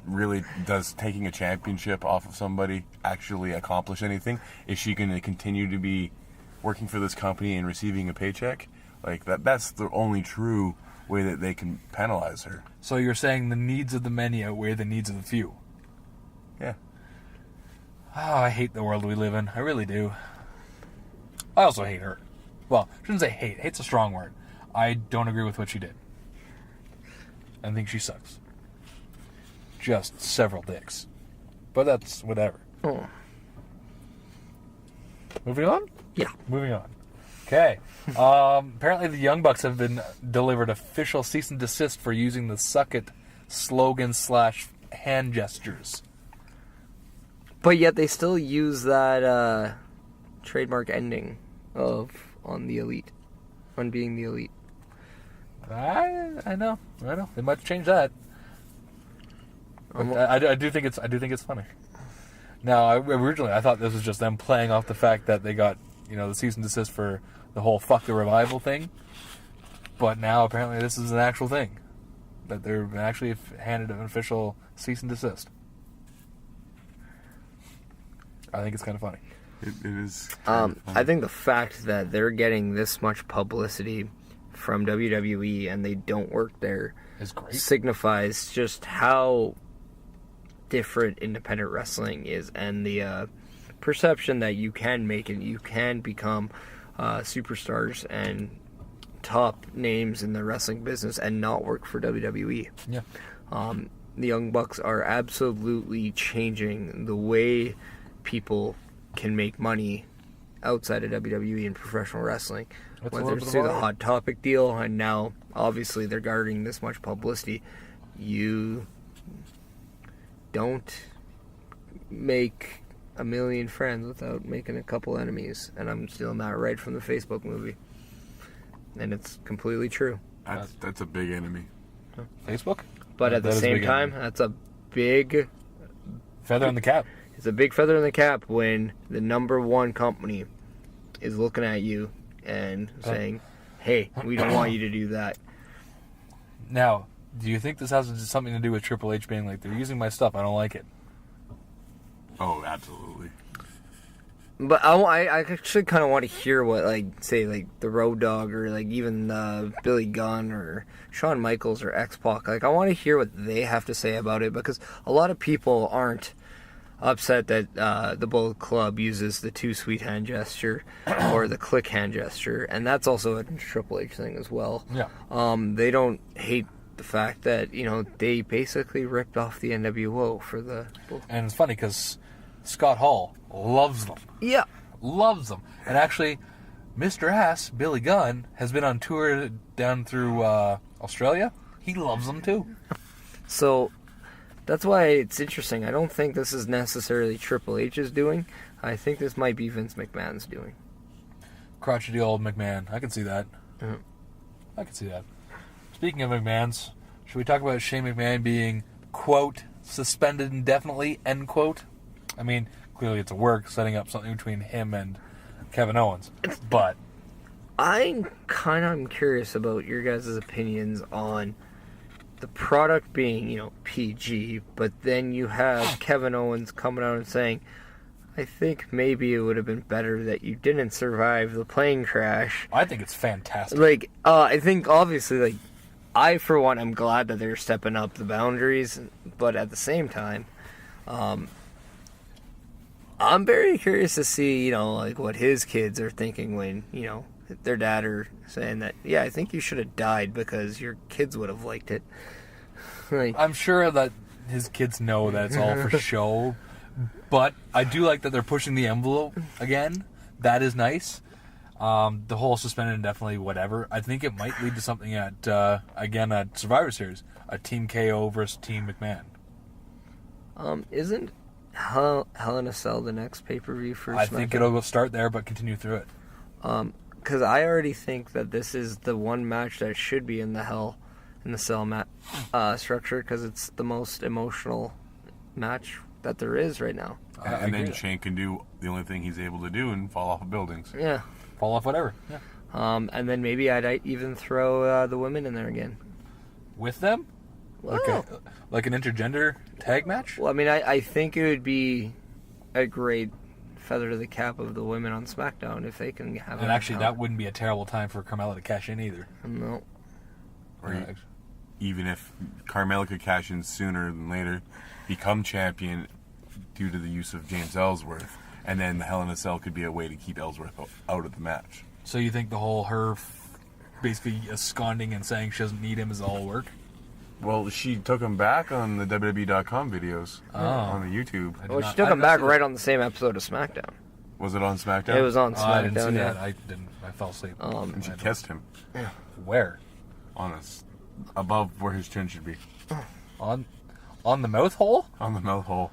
Really, does taking a championship off of somebody actually accomplish anything? Is she going to continue to be working for this company and receiving a paycheck? Like, that's the only true way that they can penalize her. So you're saying the needs of the many outweigh the needs of the few? Yeah. Oh, I hate the world we live in. I really do. I also hate her. Well, I shouldn't say hate. Hate's a strong word. I don't agree with what she did. I think she sucks. Just several dicks. But that's whatever. Oh. Moving on? Yeah. Moving on. Okay. Apparently the Young Bucks have been delivered official cease and desist for using the Suck It slogan / hand gestures. But yet they still use that trademark ending on the Elite. On being the Elite. I know. They might change that. I do think it's funny. Now, originally I thought this was just them playing off the fact that they got, the cease and desist for the whole fuck the revival thing. But now apparently this is an actual thing. That they're actually handed an official cease and desist. I think it's kind of funny. It is. I think the fact that they're getting this much publicity from WWE and they don't work there Is great. signifies just how different independent wrestling is, and the perception that you can make it, you can become superstars and top names in the wrestling business and not work for WWE. Yeah. The Young Bucks are absolutely changing the way people can make money outside of WWE and professional wrestling. That's a Whether little it's bit through of the art. Hot Topic deal, and now obviously they're garnering this much publicity. You don't make a million friends without making a couple enemies, and I'm stealing that right from the Facebook movie. And it's completely true. That's a big enemy. Facebook? But at the That is a same big time, enemy. that's a big... Feather in the cap. It's a big feather in the cap when the number one company is looking at you and saying, hey, we don't want you to do that. Now, do you think this has something to do with Triple H being like, they're using my stuff, I don't like it? Oh, absolutely. But I actually kind of want to hear what, say, the Road Dogg or, even Billy Gunn or Shawn Michaels or X-Pac. I want to hear what they have to say about it, because a lot of people aren't upset that the Bullet Club uses the two sweet hand gesture or the click hand gesture, and that's also a Triple H thing as well. Yeah. They don't hate the fact that, they basically ripped off the NWO for the... And it's funny because Scott Hall loves them. Yeah. Loves them. And actually, Mr. Ass, Billy Gunn, has been on tour down through Australia. He loves them too. So that's why it's interesting. I don't think this is necessarily Triple H's doing. I think this might be Vince McMahon's doing. Crotchety old McMahon. I can see that. Mhm. I can see that. Speaking of McMahons, should we talk about Shane McMahon being, quote, suspended indefinitely, end quote? I mean, clearly it's a work setting up something between him and Kevin Owens. But I'm kind of curious about your guys' opinions on the product being, PG, but then you have Kevin Owens coming out and saying, I think maybe it would have been better that you didn't survive the plane crash. I think it's fantastic. I think obviously, I for one am glad that they're stepping up the boundaries, but at the same time, I'm very curious to see, what his kids are thinking when, their dad are saying that, yeah, I think you should have died because your kids would have liked it. I'm sure that his kids know that it's all for show, but I do like that they're pushing the envelope again. That is nice. The whole suspended indefinitely, whatever. I think it might lead to something at Survivor Series, a Team KO versus Team McMahon. Isn't Hell in a Cell the next pay-per-view for I think SmackDown? it'll start there, but continue through it. Because I already think that this is the one match that should be in the Hell in the Cell structure, because it's the most emotional match that there is right now. And then Shane can do the only thing he's able to do and fall off of buildings. Yeah. Fall off whatever. Yeah. And then maybe I'd even throw the women in there again. With them? Like an intergender tag match? Well, I mean, I think it would be a great feather to the cap of the women on SmackDown if they can have And actually, that wouldn't be a terrible time for Carmella to cash in either. No. Or even if Carmella could cash in sooner than later, become champion due to the use of James Ellsworth, and then the Hell in a Cell could be a way to keep Ellsworth out of the match. So you think the whole basically absconding and saying she doesn't need him is all work? Well, she took him back on the WWE.com videos on the YouTube. Well, she took him back right on the same episode of SmackDown. Was it on SmackDown? It was on SmackDown. I didn't see yeah. that. I didn't. I fell asleep. And she kissed him Where? above where his chin should be, On the mouth hole? on the mouth hole.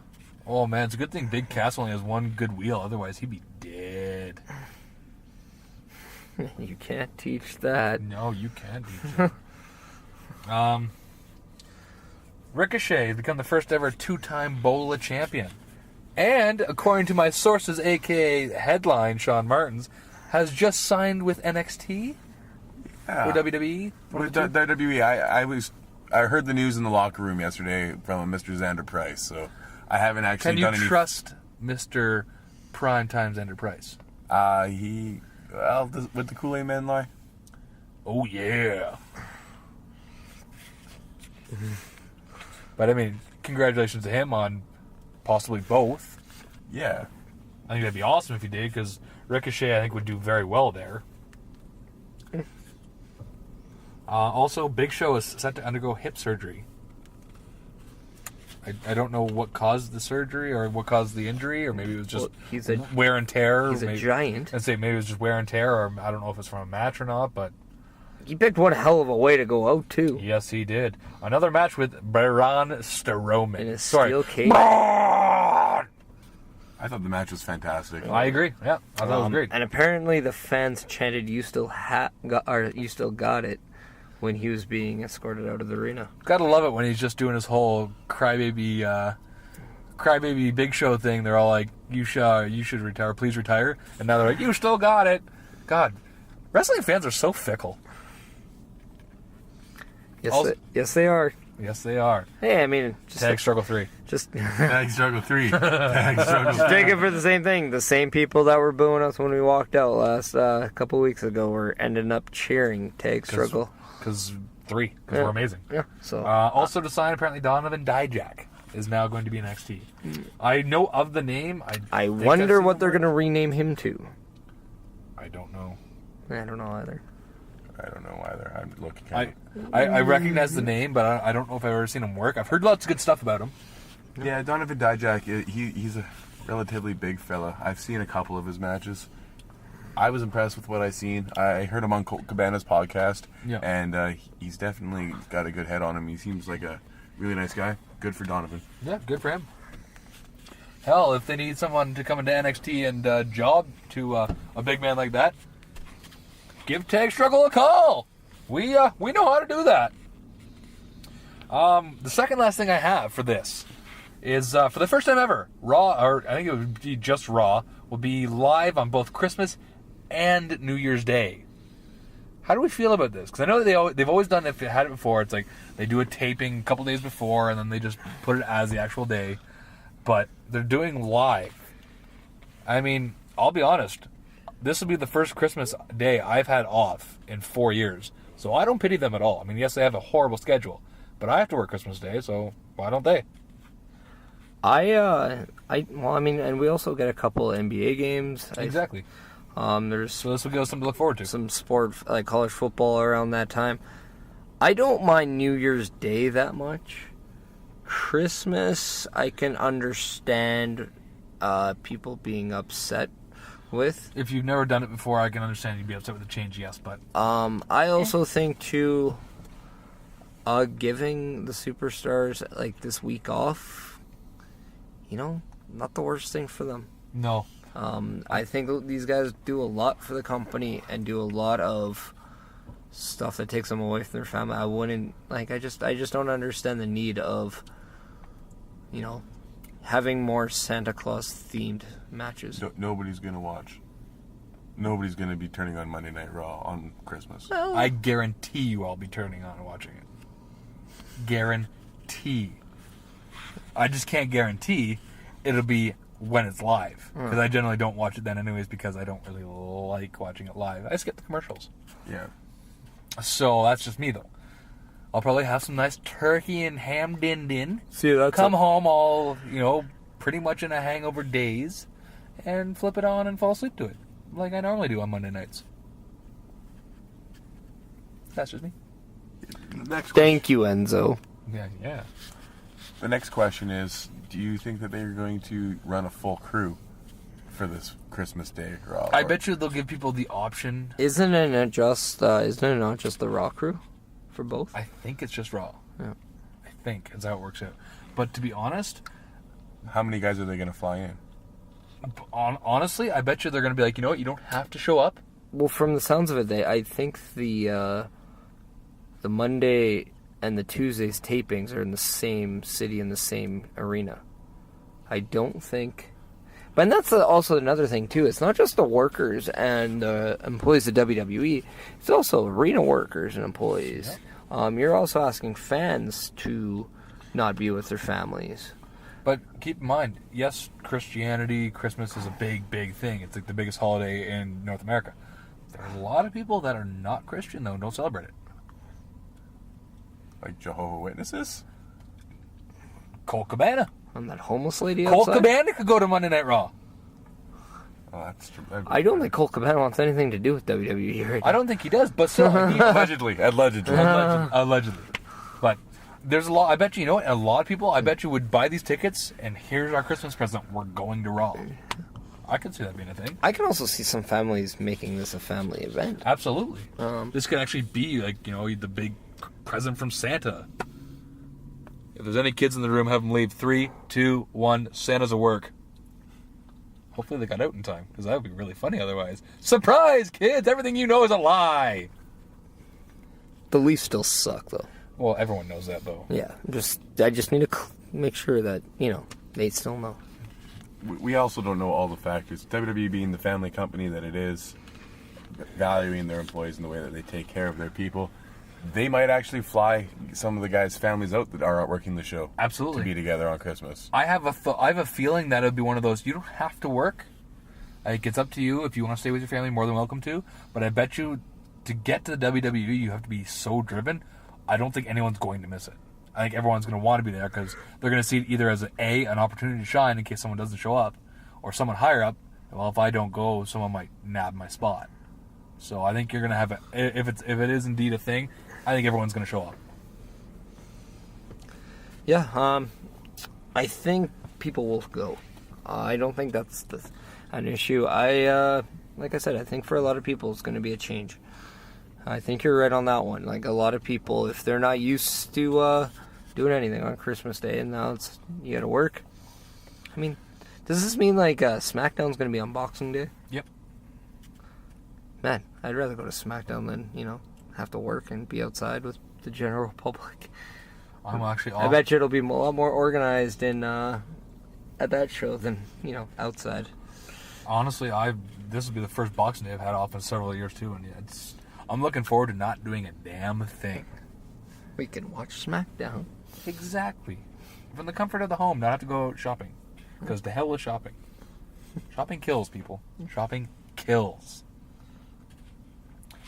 Oh man, it's a good thing Big Cass only has one good wheel. Otherwise, he'd be dead. You can't teach that. No, you can't. Teach it. Ricochet has become the first ever 2-time BOLA champion. And, according to my sources, a.k.a. headline Shaun Martens, has just signed with NXT? Yeah. Or WWE? With WWE, I heard the news in the locker room yesterday from Mr. Xander Price, so I haven't actually done any... Can you trust Mr. Primetime's Xander Price? Would the Kool-Aid Man lie? Oh, yeah. But, I mean, congratulations to him on possibly both. Yeah. I think that'd be awesome if he did, because Ricochet, I think, would do very well there. Also, Big Show is set to undergo hip surgery. I don't know what caused the surgery or what caused the injury, or maybe it was just wear and tear. He's a giant. I'd say maybe it was just wear and tear, or I don't know if it's from a match or not, but... He picked one hell of a way to go out, too. Yes, he did. Another match with Braun Strowman. In a steel cage. I thought the match was fantastic. I agree. Yeah, I thought it was great. And apparently the fans chanted, "You still you still got it," when he was being escorted out of the arena. Gotta love it when he's just doing his whole crybaby Big Show thing. They're all like, you should retire, please retire. And now they're like, you still got it. God, wrestling fans are so fickle. Yes, they are. Yes, they are. Hey, I mean... Tag Struggle 3. Just Tag Struggle 3. Tag Struggle 3. take it for the same thing. The same people that were booing us when we walked out last couple weeks ago were ending up cheering Tag Struggle. Because we're amazing. Yeah. So also to sign, apparently Donovan Dijak is now going to be in NXT. I know of the name. I wonder what they're going to rename him to. I don't know. I don't know either. I'm looking. I recognize the name, but I don't know if I've ever seen him work. I've heard lots of good stuff about him. Yeah, Donovan Dijak, he's a relatively big fella. I've seen a couple of his matches. I was impressed with what I seen. I heard him on Colt Cabana's podcast, and he's definitely got a good head on him. He seems like a really nice guy. Good for Donovan. Yeah, good for him. Hell, if they need someone to come into NXT and job to a big man like that, give Tag Struggle a call. We know how to do that. The second last thing I have for this is for the first time ever, Raw, or I think it would be just Raw, will be live on both Christmas and New Year's Day. How do we feel about this? Because I know that they've always done, if they had it before, it's like they do a taping a couple days before and then they just put it as the actual day. But they're doing live. I mean, I'll be honest. This will be the first Christmas day I've had off in 4 years. So I don't pity them at all. I mean, yes, they have a horrible schedule. But I have to work Christmas Day, so why don't they? And we also get a couple NBA games. Exactly. So this will give us something to look forward to. Some sport, like college football around that time. I don't mind New Year's Day that much. Christmas, I can understand people being upset with. If you've never done it before, I can understand you'd be upset with the change, yes, but... I also think, too, giving the superstars, like, this week off, not the worst thing for them. No. I think these guys do a lot for the company and do a lot of stuff that takes them away from their family. I wouldn't, I just don't understand the need of, having more Santa Claus-themed matches. Nobody's going to watch. Nobody's going to be turning on Monday Night Raw on Christmas. Well, I guarantee you I'll be turning on and watching it. Guarantee. I just can't guarantee it'll be when it's live. Because I generally don't watch it then anyways because I don't really like watching it live. I skip the commercials. Yeah. So that's just me, though. I'll probably have some nice turkey and ham din-din. See, that's come home all, pretty much in a hangover daze and flip it on and fall asleep to it. Like I normally do on Monday nights. That's just me. Thank you, Enzo. Yeah. The next question is, do you think that they're going to run a full crew for this Christmas Day Raw? I bet you they'll give people the option. Isn't it not just the Raw crew for both? I think it's just Raw. Yeah. I think that's how it works out. But to be honest, how many guys are they going to fly in? Honestly, I bet you they're going to be like, you know what, you don't have to show up. Well, from the sounds of it, I think the Monday and the Tuesday's tapings are in the same city, in the same arena. I don't think... But that's also another thing, too. It's not just the workers and the employees of WWE. It's also arena workers and employees. You're also asking fans to not be with their families. But keep in mind, yes, Christmas is a big, big thing. It's like the biggest holiday in North America. There's a lot of people that are not Christian, though, and don't celebrate it. Like Jehovah's Witnesses? Colt Cabana. And that homeless lady Colt outside. Cabana could go to Monday Night Raw. Oh, that's true. I don't think Colt Cabana wants anything to do with WWE right now. I don't think he does, but still. Allegedly. Allegedly. But there's a lot. I bet you know what? A lot of people, I bet you, would buy these tickets, and here's our Christmas present. We're going to Raw. I could see that being a thing. I can also see some families making this a family event. Absolutely. This could actually be like, the big present from Santa. If there's any kids in the room, have them leave. 3, 2, 1. Santa's at work. Hopefully they got out in time, because that would be really funny otherwise. Surprise, kids! Everything you know is a lie! The Leafs still suck, though. Well, everyone knows that, though. Yeah, I just need to make sure that, they still know. We also don't know all the factors. WWE being the family company that it is, valuing their employees in the way that they take care of their people, they might actually fly some of the guys' families out that are out working the show. Absolutely. To be together on Christmas. I have a feeling that it would be one of those, you don't have to work. Like, it's up to you. If you want to stay with your family, more than welcome to. But I bet you, to get to the WWE, you have to be so driven. I don't think anyone's going to miss it. I think everyone's going to want to be there because they're going to see it either as an opportunity to shine in case someone doesn't show up, or someone higher up. Well, if I don't go, someone might nab my spot. So I think you're going to have if it is indeed a thing, I think everyone's going to show up. Yeah, I think people will go. I don't think that's an issue. Like I said, I think for a lot of people it's going to be a change. I think you're right on that one. Like, a lot of people, if they're not used to doing anything on Christmas Day, and now you got to work. I mean, does this mean like SmackDown's going to be on Boxing Day? Yep. Man, I'd rather go to SmackDown than have to work and be outside with the general public. I bet you it'll be a lot more organized at that show than outside. Honestly, this will be the first Boxing Day I've had off in several years too, and I'm looking forward to not doing a damn thing. We can watch SmackDown. Exactly. From the comfort of the home, not have to go out shopping. Because to hell with shopping. Shopping kills, people. Shopping kills.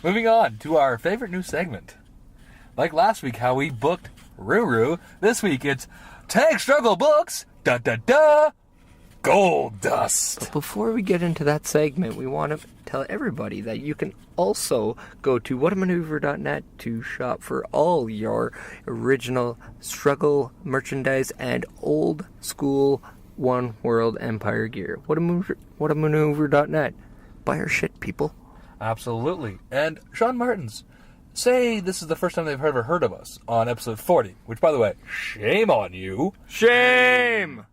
Moving on to our favorite new segment. Like last week, how we booked Ruru. This week, it's Tag Struggle Books. Da da da. Gold Dust. But before we get into that segment, we want to tell everybody that you can also go to whatamaneuver.net to shop for all your original Struggle merchandise and old school One World Empire gear. Whatamaneuver.net. Buy our shit, people. Absolutely. And Shaun Martens, say this is the first time they've ever heard of us on episode 40, which, by the way, shame on you. Shame!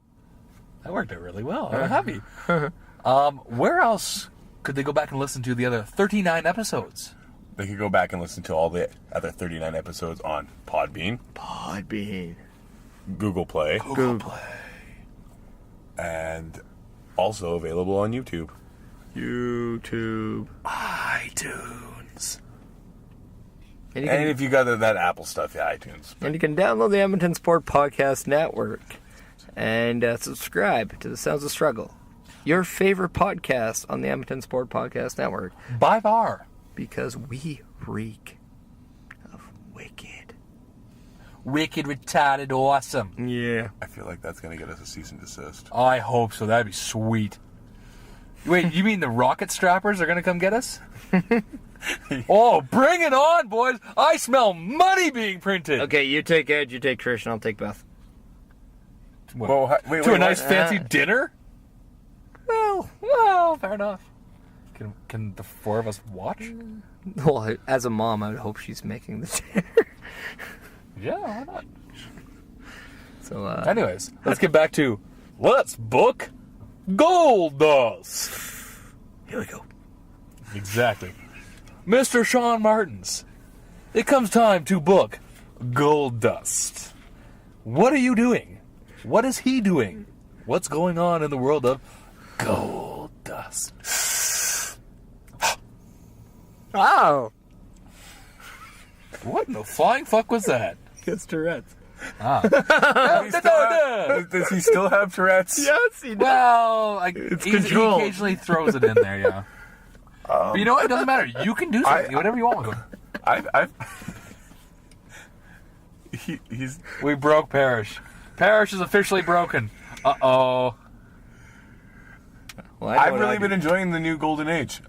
That worked out really well. I'm happy. Where else could they go back and listen to the other 39 episodes? They could go back and listen to all the other 39 episodes on Podbean, Google Play, and also available on YouTube. iTunes. And if you got that Apple stuff, yeah, iTunes. And you can download the Edmonton Sport Podcast Network and subscribe to the Sounds of Struggle, your favorite podcast on the Edmonton Sport Podcast Network. By far. Because we reek of wicked. Wicked, retarded, awesome. Yeah. I feel like that's going to get us a cease and desist. I hope so. That'd be sweet. Wait, you mean the rocket strappers are going to come get us? Oh, bring it on, boys. I smell money being printed. Okay, you take Ed, you take Trish, and I'll take Beth. What? Wait, to a nice what? fancy dinner? Well, fair enough. Can the four of us watch? Well, as a mom, I would hope she's making the dinner. Yeah, why not? So, anyways, let's get back to let's book Gold Dust. Here we go. Exactly. Mr. Shaun Martens, it comes time to book Gold Dust. What are you doing? What is he doing? What's going on in the world of Gold Dust? Oh. What in the flying fuck was that? It's Tourette's. Does he still have Tourette's? Yes, he does. Well, he controlled. occasionally throws it in there, yeah. But you know what? It doesn't matter. You can do something, whatever you want with him. He's We broke Parrish. Parrish is officially broken. Uh-oh. Well, I've really been enjoying the new Golden Age.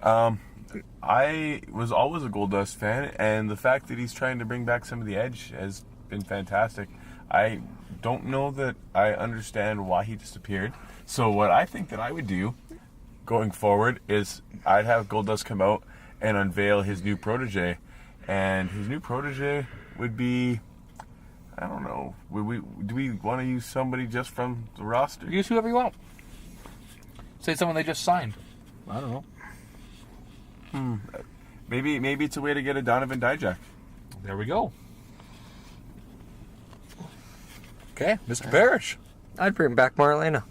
I was always a Gold Dust fan, and the fact that he's trying to bring back some of the edge has been fantastic. I don't know that I understand why he disappeared. So what I think that I would do going forward is I'd have Gold Dust come out and unveil his new protege, and his new protege would be, I don't know, do we want to use somebody just from the roster? Use whoever you want. Say someone they just signed. I don't know. Maybe it's a way to get a Donovan Dijak. There we go. Okay, Mr. Parrish. I'd bring back Marlena.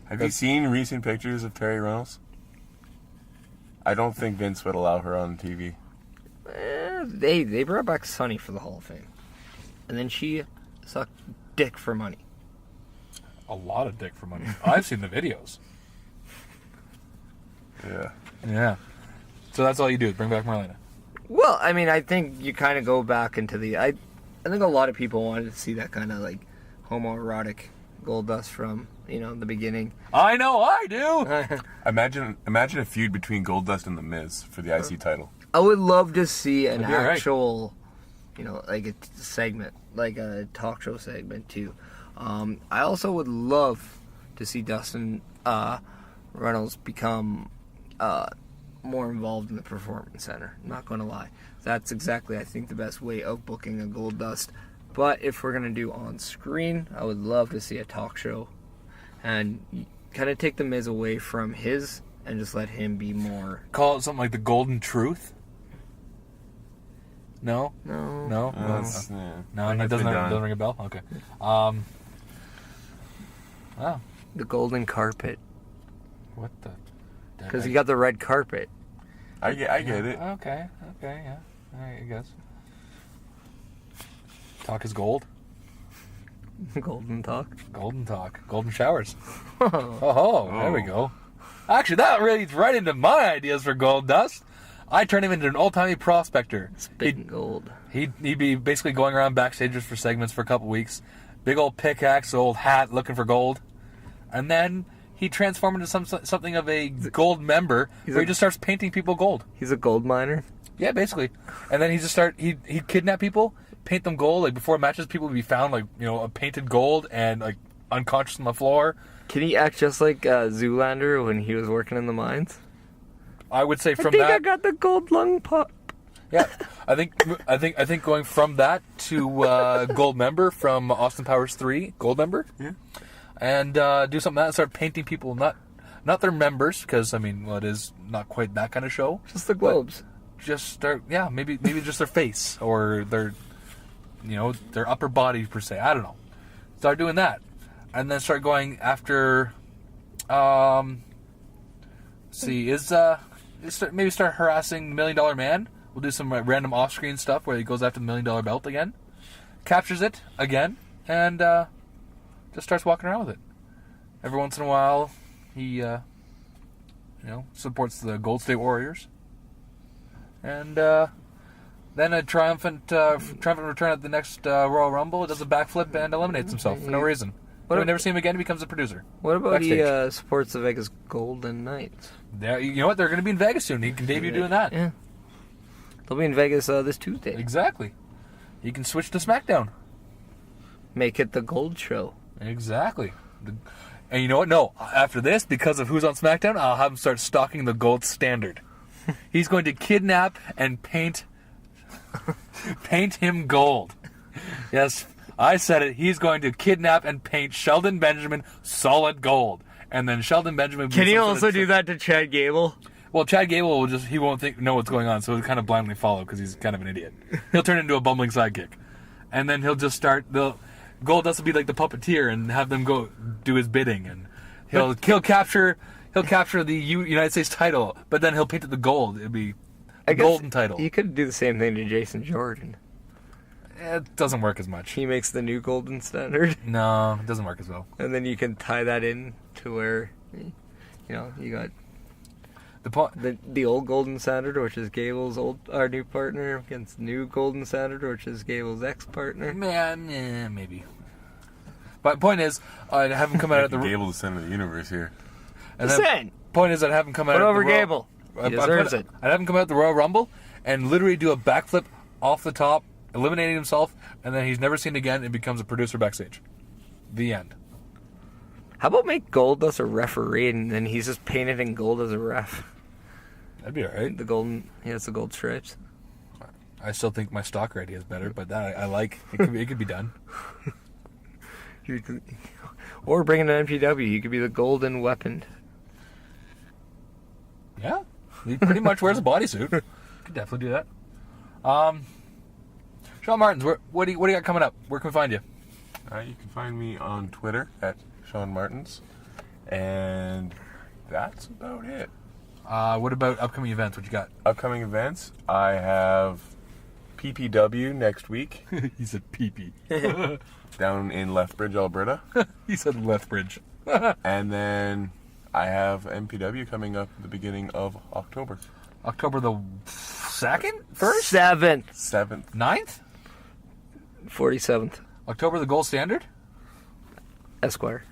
Have you seen recent pictures of Terry Reynolds? I don't think Vince would allow her on TV. They brought back Sunny for the Hall of Fame. And then she sucked dick for money. A lot of dick for money. I've seen the videos. Yeah. Yeah. So that's all you do is bring back Marlena. Well, I mean, I think you kind of go back into the... I think a lot of people wanted to see that kind of, like, homoerotic Gold Dust from, the beginning. I know I do! Imagine a feud between Goldust and The Miz for the IC title. I would love to see an That'd be alright. actual, like a segment, like a talk show segment, too. I also would love to see Dustin Reynolds become more involved in the Performance Center. I'm not going to lie. That's exactly, I think, the best way of booking a Gold Dust. But if we're going to do on screen, I would love to see a talk show and kind of take the Miz away from his and just let him be more... Call it something like the Golden Truth? No? No. No? Yeah. No, that doesn't ring a bell? Okay. Wow. The golden carpet. What the... Because you got the red carpet. I get it. Okay, yeah. Alright, I guess. Talk is gold. Golden talk. Golden talk. Golden showers. There we go. Actually, that really leads right into my ideas for Gold Dust. I turn him into an old-timey prospector. Spitting gold. He'd be basically going around backstages for segments for a couple weeks. Big old pickaxe, old hat, looking for gold. And then he'd transform into something of a gold member where he just starts painting people gold. He's a gold miner. Yeah, basically. And then he'd kidnap people, paint them gold. Like before matches, people would be found like, a painted gold and like unconscious on the floor. Can he act just like Zoolander when he was working in the mines? I would say from I think that. I got the gold lung pop. Yeah, I think going from that to gold member from Austin Powers 3, gold member. Yeah. And do something like that and start painting people, not their members, because it is not quite that kind of show. Just the globes. Just start, maybe just their face or their upper body per se. I don't know. Start doing that, and then start going after. Maybe start harassing $1 Million Man. We'll do some random off-screen stuff where he goes after the $1 Million Belt again, captures it again, and just starts walking around with it. Every once in a while, he supports the Gold State Warriors, and then a triumphant return at the next Royal Rumble. It does a backflip and eliminates himself for no reason. We never see him again. He becomes a producer. What about backstage. he supports the Vegas Golden Knights? You know what? They're going to be in Vegas soon. He can debut doing that. Yeah. They'll be in Vegas this Tuesday. Exactly. He can switch to SmackDown. Make it the Gold Show. Exactly. And you know what? No. After this, because of who's on SmackDown, I'll have him start stalking the Gold Standard. He's going to kidnap and paint him gold. Yes, I said it. He's going to kidnap and paint Sheldon Benjamin solid gold. And then Sheldon Benjamin... Can he also do that to Chad Gable? Well, Chad Gable he won't know what's going on, so he'll kind of blindly follow because he's kind of an idiot. He'll turn into a bumbling sidekick, and then he'll just start. Goldust will be like the puppeteer and have them go do his bidding, and he'll capture the United States title, but then he'll paint it the gold. It'll be the golden title. You could do the same thing to Jason Jordan. It doesn't work as much. He makes the new golden standard. No, it doesn't work as well. And then you can tie that in to where, you got the old golden standard, which is Gable's our new partner, against new golden standard, which is Gable's ex-partner. Man, maybe. But point is, I'd have him come out at the Gable, the center of the universe here. And then, point is, I'd have him come out Put at over the Royal, Gable. He deserves it. I'd have him come out at the Royal Rumble and literally do a backflip off the top, eliminating himself, and then he's never seen again and becomes a producer backstage. The end. How about make Goldust a referee and then he's just painted in gold as a ref? That'd be alright. He has the gold stripes. I still think my stalker idea is better, but that I like. It could be done. Or bring in an MPW. You could be the golden weapon. Yeah. He pretty much wears a bodysuit. Could definitely do that. Shaun Martens, what do you got coming up? Where can we find you? You can find me on Twitter at Shaun Martens. And that's about it. What about upcoming events? What you got? Upcoming events, I have PPW next week. He said pee-pee. Down in Lethbridge, Alberta. He said Lethbridge. And then I have MPW coming up at the beginning of October. October the 2nd? 1st? 7th. 9th? 47th. October the Gold Standard? Esquire.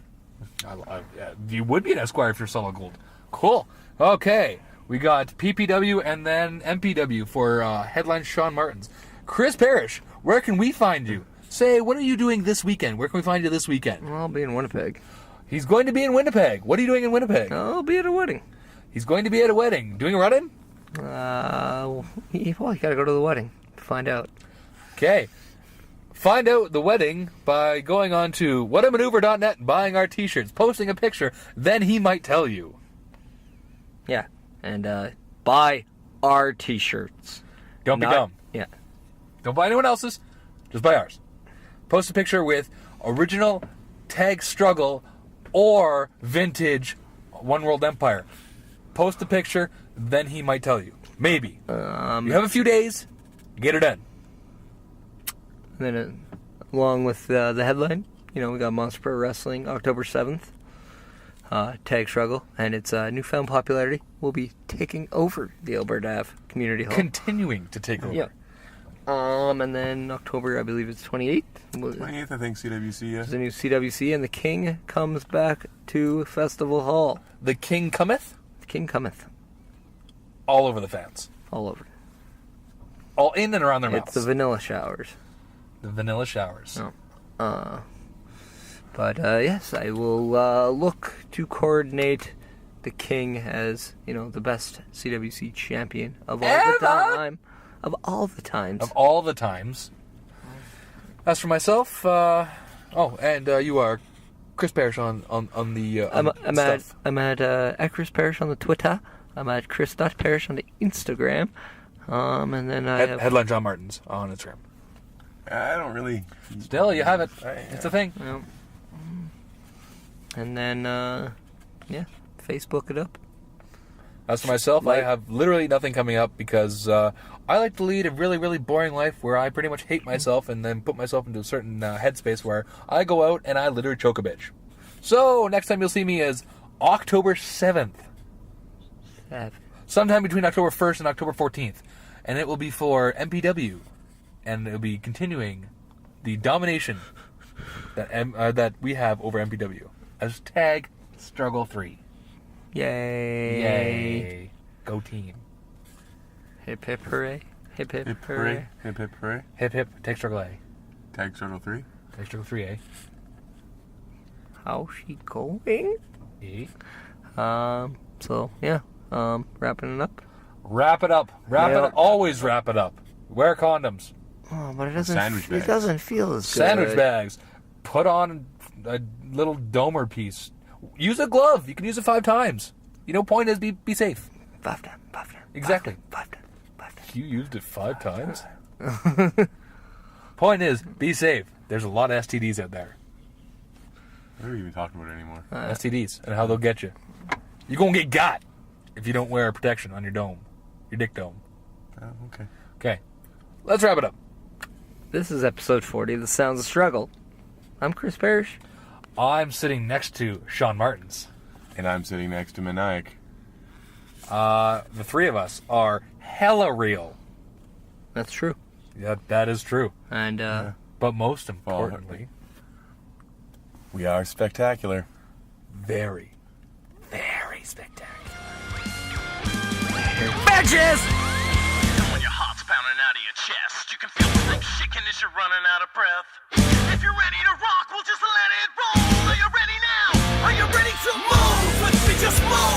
Yeah, you would be an Esquire if you're solid gold. Cool. Okay. We got PPW and then MPW for headline Shaun Martens. Chris Parrish, where can we find you? Say, what are you doing this weekend? Where can we find you this weekend? Well, I'll be in Winnipeg. He's going to be in Winnipeg. What are you doing in Winnipeg? I'll be at a wedding. He's going to be at a wedding. Doing a run-in? You gotta go to the wedding to find out. Okay. Find out the wedding by going on to whatamaneuver.net and buying our t-shirts, posting a picture, then he might tell you. Yeah. And buy our t-shirts. Don't be dumb. Yeah. Don't buy anyone else's. Just buy ours. Post a picture with original Tag Struggle or vintage One World Empire. Post a picture, then he might tell you. Maybe. You have a few days. Get her done. Then, along with the headline, we got Monster Pro Wrestling October 7th. Tag Struggle, and its newfound popularity will be taking over the Alberta Ave Community Hall. Continuing to take over. Yeah. And then October, I believe it's 28th. 28th, I think, CWC, yeah. There's a new CWC, and the King comes back to Festival Hall. The King cometh? The King cometh. All over the fans. All over. All in and around their mouths. It's the vanilla showers. The vanilla showers. Oh. But yes, I will look to coordinate the King as, the best CWC champion of all the time. Of all the times. Of all the times. As for myself, and you are Chris Parrish on the stuff. I'm at Chris Parrish on the Twitter. I'm at Chris.Parrish on the Instagram. And then I have... Headline Shaun Martens on Instagram. I don't really... Still, you have it. It's a thing. Yeah. And then, Facebook it up. As for myself, I have literally nothing coming up because I like to lead a really, really boring life where I pretty much hate myself and then put myself into a certain headspace where I go out and I literally choke a bitch. So, next time you'll see me is October 7th. Sometime between October 1st and October 14th. And it will be for MPW. And it will be continuing the domination that we have over MPW as Tag Struggle 3. Yay. Yay. Go team. Hip hip hooray. Hip hip hooray. Hip hip hooray. Hip hip. Tag Struggle A. Tag Struggle 3. Tag Struggle 3A. How's she going? E. So, yeah. Wrapping it up. Wrap it up. Wrap it up. Always wrap it up. Wear condoms. Oh, but it doesn't. Sandwich bags. It doesn't feel as good. Sandwich bags. Put on a little domer piece. Use a glove. You can use it 5 times. Point is be safe. 5 times. Exactly. 5 times. 5 times. You used it 5 times? Point is, be safe. There's a lot of STDs out there. What are we even talking about anymore? STDs and how they'll get you. You're going to get got if you don't wear protection on your dome. Your dick dome. Oh, okay. Okay. Let's wrap it up. This is episode 40 of The Sounds of Struggle. I'm Chris Parrish. I'm sitting next to Shaun Martens. And I'm sitting next to Meniac. The three of us are hella real. That's true. Yeah, that is true. And, But most importantly, We are spectacular. very, very spectacular. Bitches! When your heart's pounding out of your chest, you can feel the thing shaking as you're running out of breath. If you're ready to rock, we'll just let it roll. Are you ready now? Are you ready to move? Let's just move.